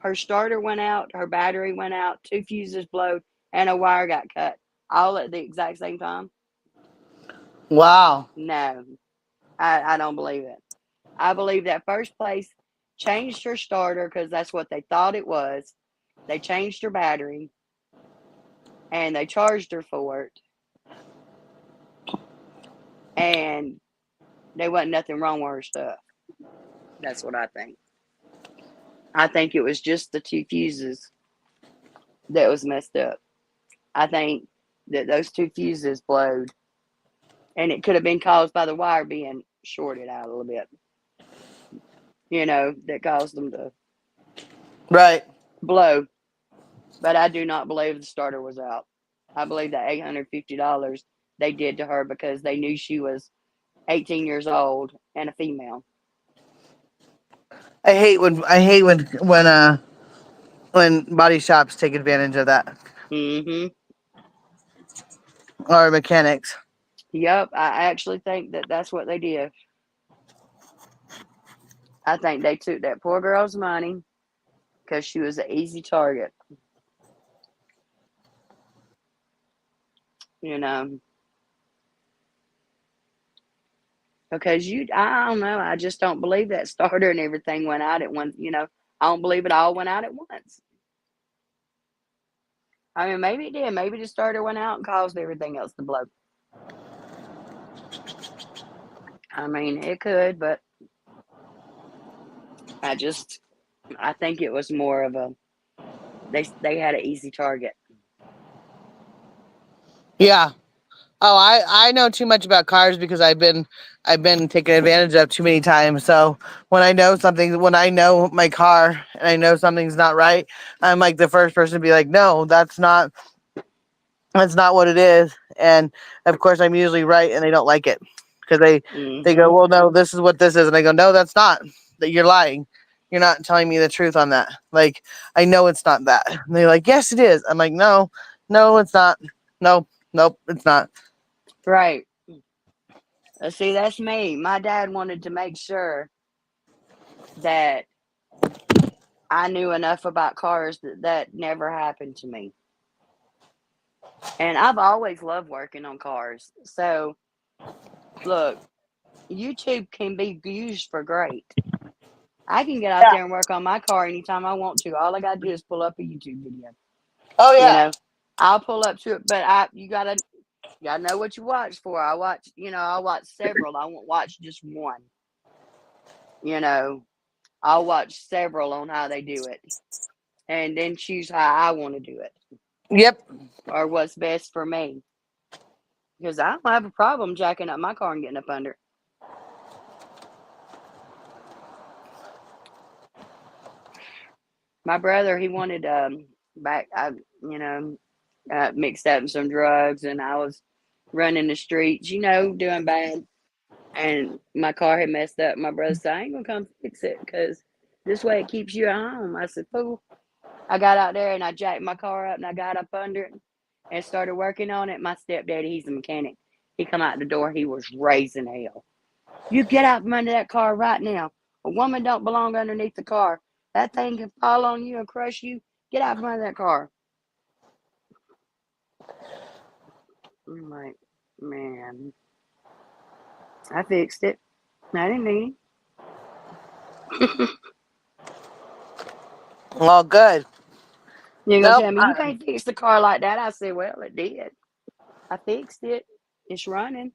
her starter went out, her battery went out, 2 fuses blowed, and a wire got cut all at the exact same time? Wow. No, I don't believe it. I believe that first place changed her starter because that's what they thought it was. They changed her battery and they charged her for it. And there wasn't nothing wrong with her stuff. That's what I think. I think it was just the two fuses that was messed up. I think that those two fuses blowed. And it could have been caused by the wire being shorted out a little bit. That caused them to Right. blow. But I do not believe the starter was out. I believe that $850 they did to her because they knew she was 18 years old and a female. I hate when body shops take advantage of that, Mm-hmm. or mechanics. Yep, I actually think that that's what they did. I think they took that poor girl's money because she was an easy target. Because I don't know, I just don't believe that starter and everything went out at once. I don't believe it all went out at once. I mean, maybe it did. Maybe the starter went out and caused everything else to blow. I mean, it could, but I think it was more of a they had an easy target. Yeah. Oh, I know too much about cars because I've been taken advantage of too many times. So when I know my car and I know something's not right, I'm like the first person to be like, no, that's not what it is. And of course, I'm usually right, and they don't like it because they go, well, no, this is what this is, and I go, no, that's not. That you're lying. You're not telling me the truth on that. Like, I know it's not that. And they're like, yes, it is. I'm like, no, it's not. No, nope, it's not. Right. See, that's me. My dad wanted to make sure that I knew enough about cars that never happened to me. And I've always loved working on cars. So, look, YouTube can be used for great. I can get out Yeah. there and work on my car anytime I want to. All I got to do is pull up a YouTube video. Oh yeah. I'll pull up to it, but you gotta know what you watch for. I'll watch several. I won't watch just one. I'll watch several on how they do it, and then choose how I want to do it Yep. or what's best for me. Because I don't have a problem jacking up my car and getting up under it. My brother, he wanted mixed up some drugs, and I was running the streets, doing bad. And my car had messed up. My brother said, I ain't gonna come fix it because this way it keeps you at home. I said, fool. I got out there and I jacked my car up and I got up under it and started working on it. My stepdaddy, he's a mechanic. He come out the door, he was raising hell. You get out from under that car right now. A woman don't belong underneath the car. That thing can fall on you and crush you. Get out from under that car. I'm like, man. I fixed it. I didn't need it. Well, good. You're going to Nope. tell me you can't fix the car like that? I said, well, it did. I fixed it. It's running.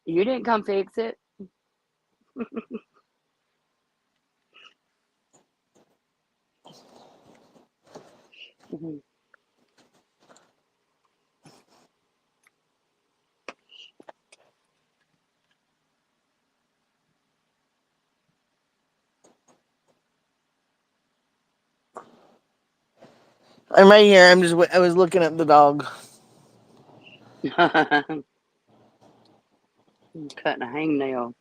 You didn't come fix it. I'm right here. I was looking at the dog. Cutting a hangnail.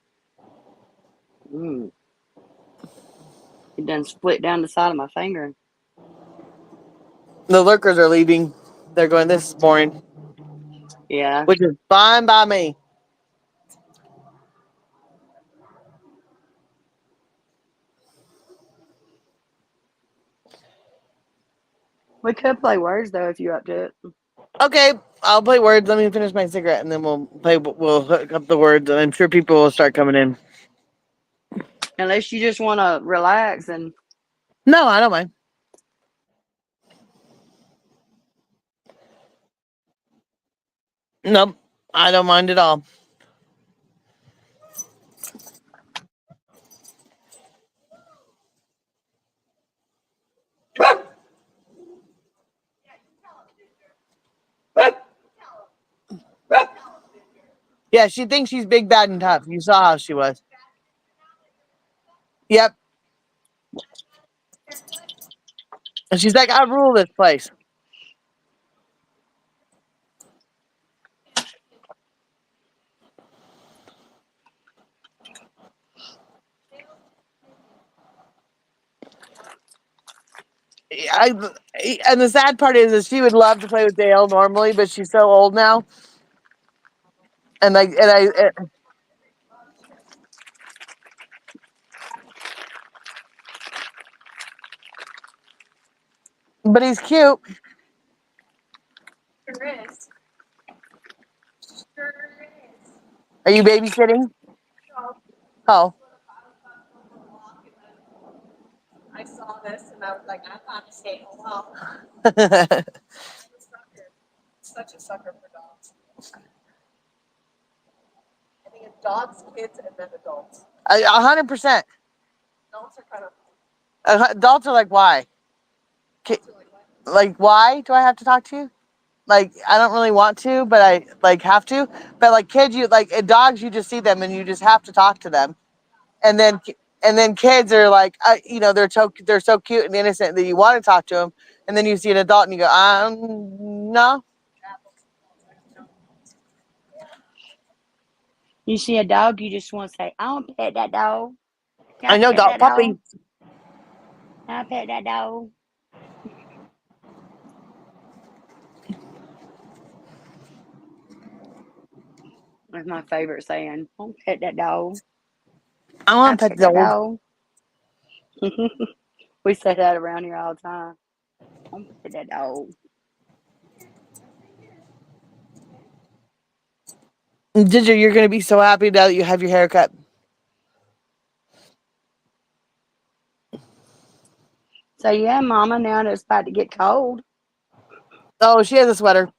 It done split down the side of my finger. The lurkers are leaving. They're going, this is boring. Yeah. Which is fine by me. We could play words though if you're up to it. Okay. I'll play words. Let me finish my cigarette, and then we'll play. We'll hook up the words, and I'm sure people will start coming in. Unless you just want to relax and No, I don't mind. Nope, I don't mind at all. Yeah, she thinks she's big, bad, and tough. You saw how she was. Yep. And she's like, I rule this place. I, and the sad part is she would love to play with Dale normally, but she's so old now. And like, but he's cute. Are you babysitting? Oh. I saw this and I was like, I thought to stay home. Such a sucker for dogs. I think it's dogs, kids, and then adults. 100%. Adults are kind of. Adults are like, why? Like, why do I have to talk to you? Like, I don't really want to, but I like have to. But like kids, you like dogs, you just see them and you just have to talk to them. And then kids are like, they're so cute and innocent that you want to talk to them. And then you see an adult and you go, no. you see a dog, you just want to say, I want to pet that dog. Can I know, pet dog that puppy. dog? Can I pet that dog? That's my favorite saying. I want to pet that dog. I Can I want to pet pet that the dog? We say that around here all the time. I want to pet that dog. Ginger, you're gonna be so happy now that you have your haircut. So yeah, Mama, now that it's about to get cold. Oh, she has a sweater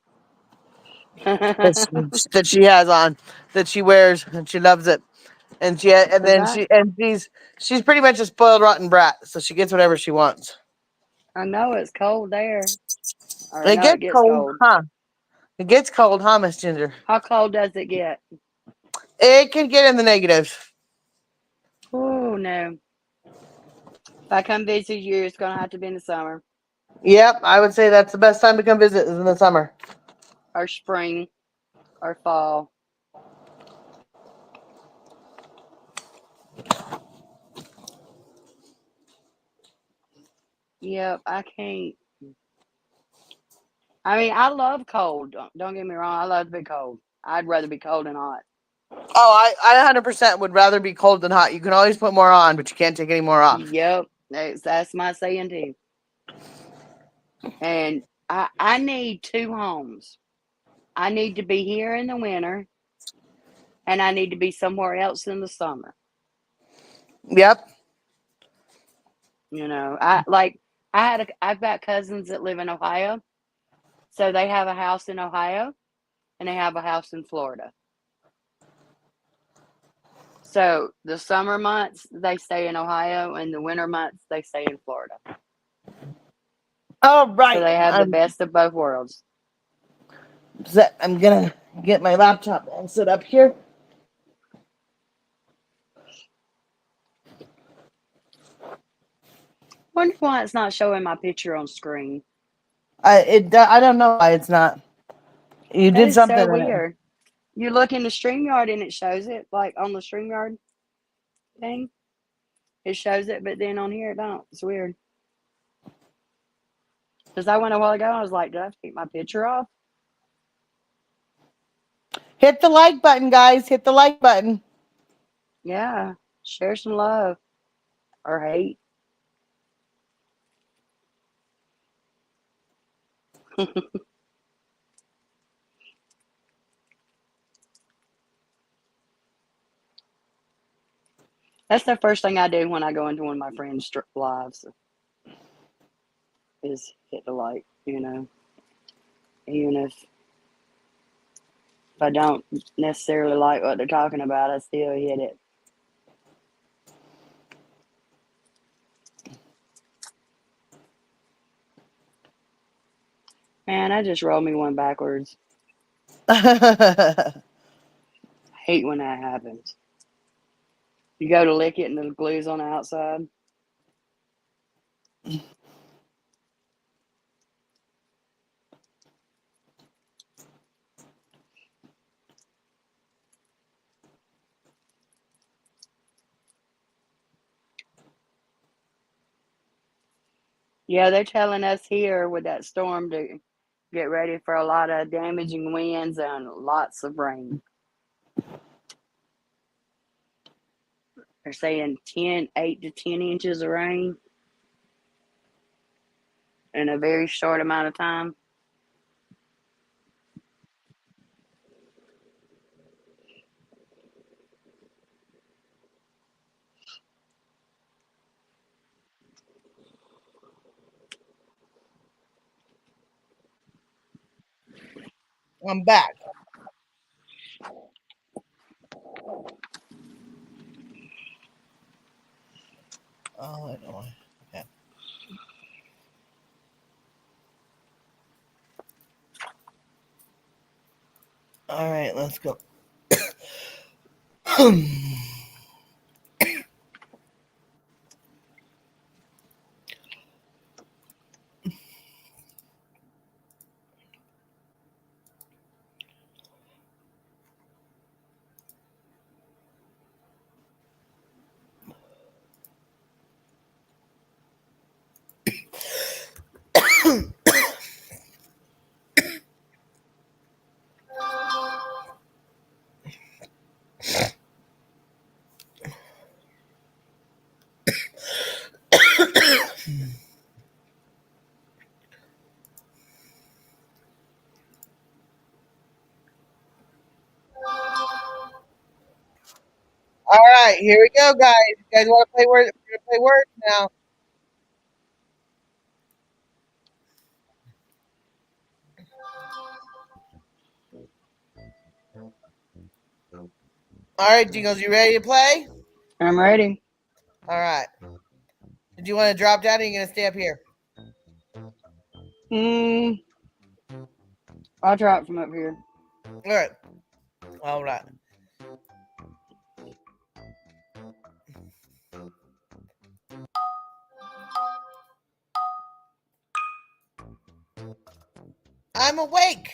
that she has on, that she wears, and she loves it. And she's pretty much a spoiled rotten brat, so she gets whatever she wants. I know it's cold there. Or It no, it gets gets cold, cold. huh? It gets cold, huh, Miss Ginger? How cold does it get? It can get in the negatives. Oh no. If I come visit you, it's gonna have to be in the summer Yep, I would say that's the best time to come visit is in the summer. or spring or fall. Yep, I can't. I mean, I love cold. Don't get me wrong. I love to be cold. I'd rather be cold than hot. Oh, I 100% would rather be cold than hot. You can always put more on, but you can't take any more off. Yep, that's my saying too. And I need two homes. I need to be here in the winter, and I need to be somewhere else in the summer. Yep. You know, I've got cousins that live in Ohio, so they have a house in Ohio, and they have a house in Florida. So the summer months they stay in Ohio, and the winter months they stay in Florida. All So right. they have the best of both worlds. I'm gonna get my laptop all set up here. Wonder why it's not showing my picture on screen. I don't know why it's not. You That did is something so in it. weird. You look in the StreamYard and it shows it, like on the StreamYard thing. It shows it, but then on here it don't. It's weird. Because I went a while ago and I was like, did I have to take my picture off? Hit the like button, guys. Hit the like button. Yeah. Share some love or hate. That's the first thing I do when I go into one of my friends' lives is hit the like, you know. Even if I don't necessarily like what they're talking about, I still hit it. Man, I just rolled me one backwards. Hate when that happens. You go to lick it and the glue's on the outside. Yeah, they're telling us here with that storm to get ready for a lot of damaging winds and lots of rain. They're saying 8 to 10 inches of rain in a very short amount of time. I'm back. Oh, I know. Okay. All right, let's go. All right, here we go, guys. You guys want to play words? We're gonna play words now. All right, Jingles, you ready to play? I'm ready. All right. Did you want to drop down or are you gonna stay up here? I'll try it from up here. All right. All right. I'm awake.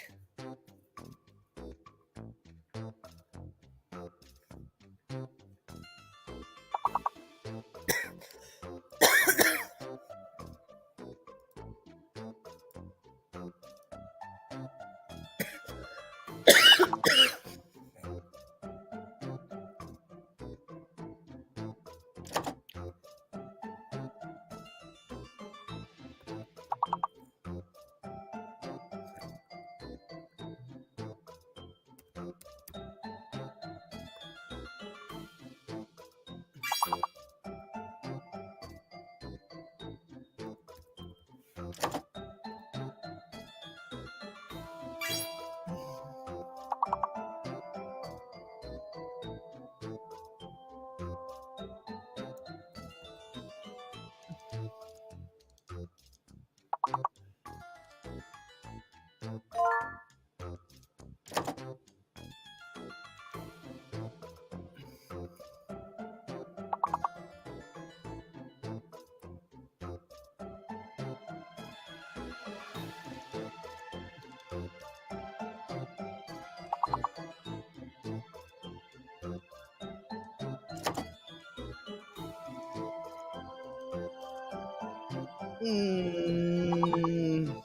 Mm.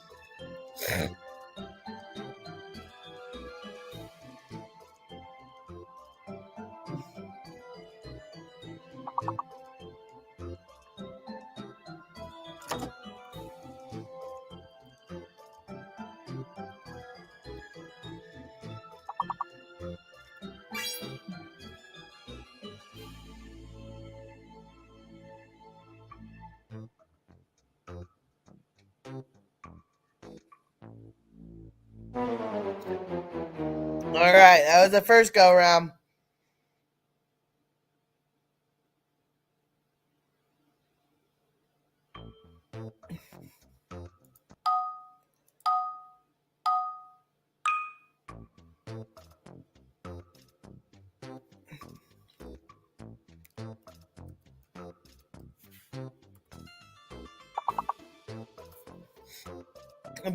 All right, that was the first go round.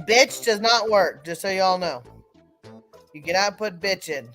Bitch does not work, just so y'all know. You cannot put bitch in.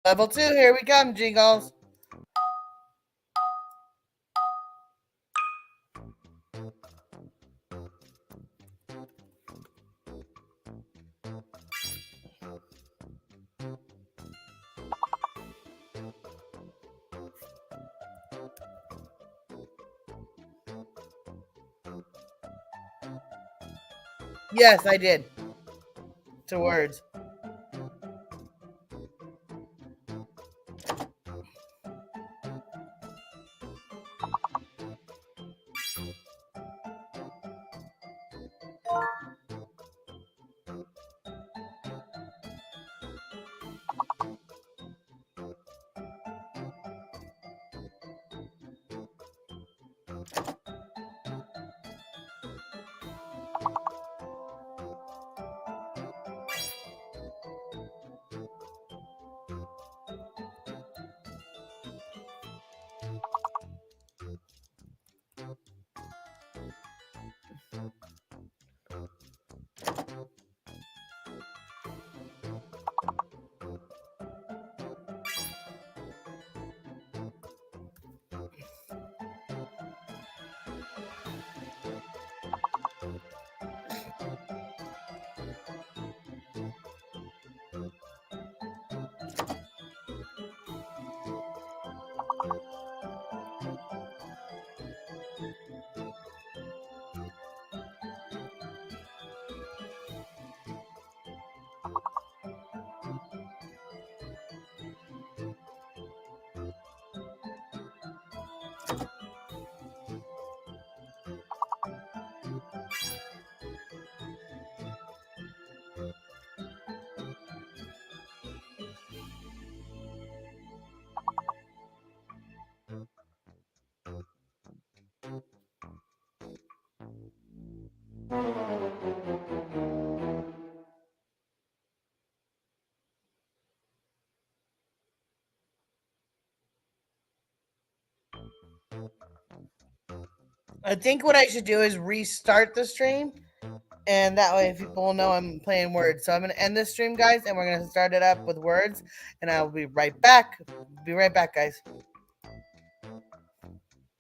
Level 2, here we come, Jingles. Yes, I did. To words. I think what I should do is restart the stream, and that way people will know I'm playing words. So I'm going to end this stream, guys, and we're going to start it up with words, and I'll be right back. Be right back, guys.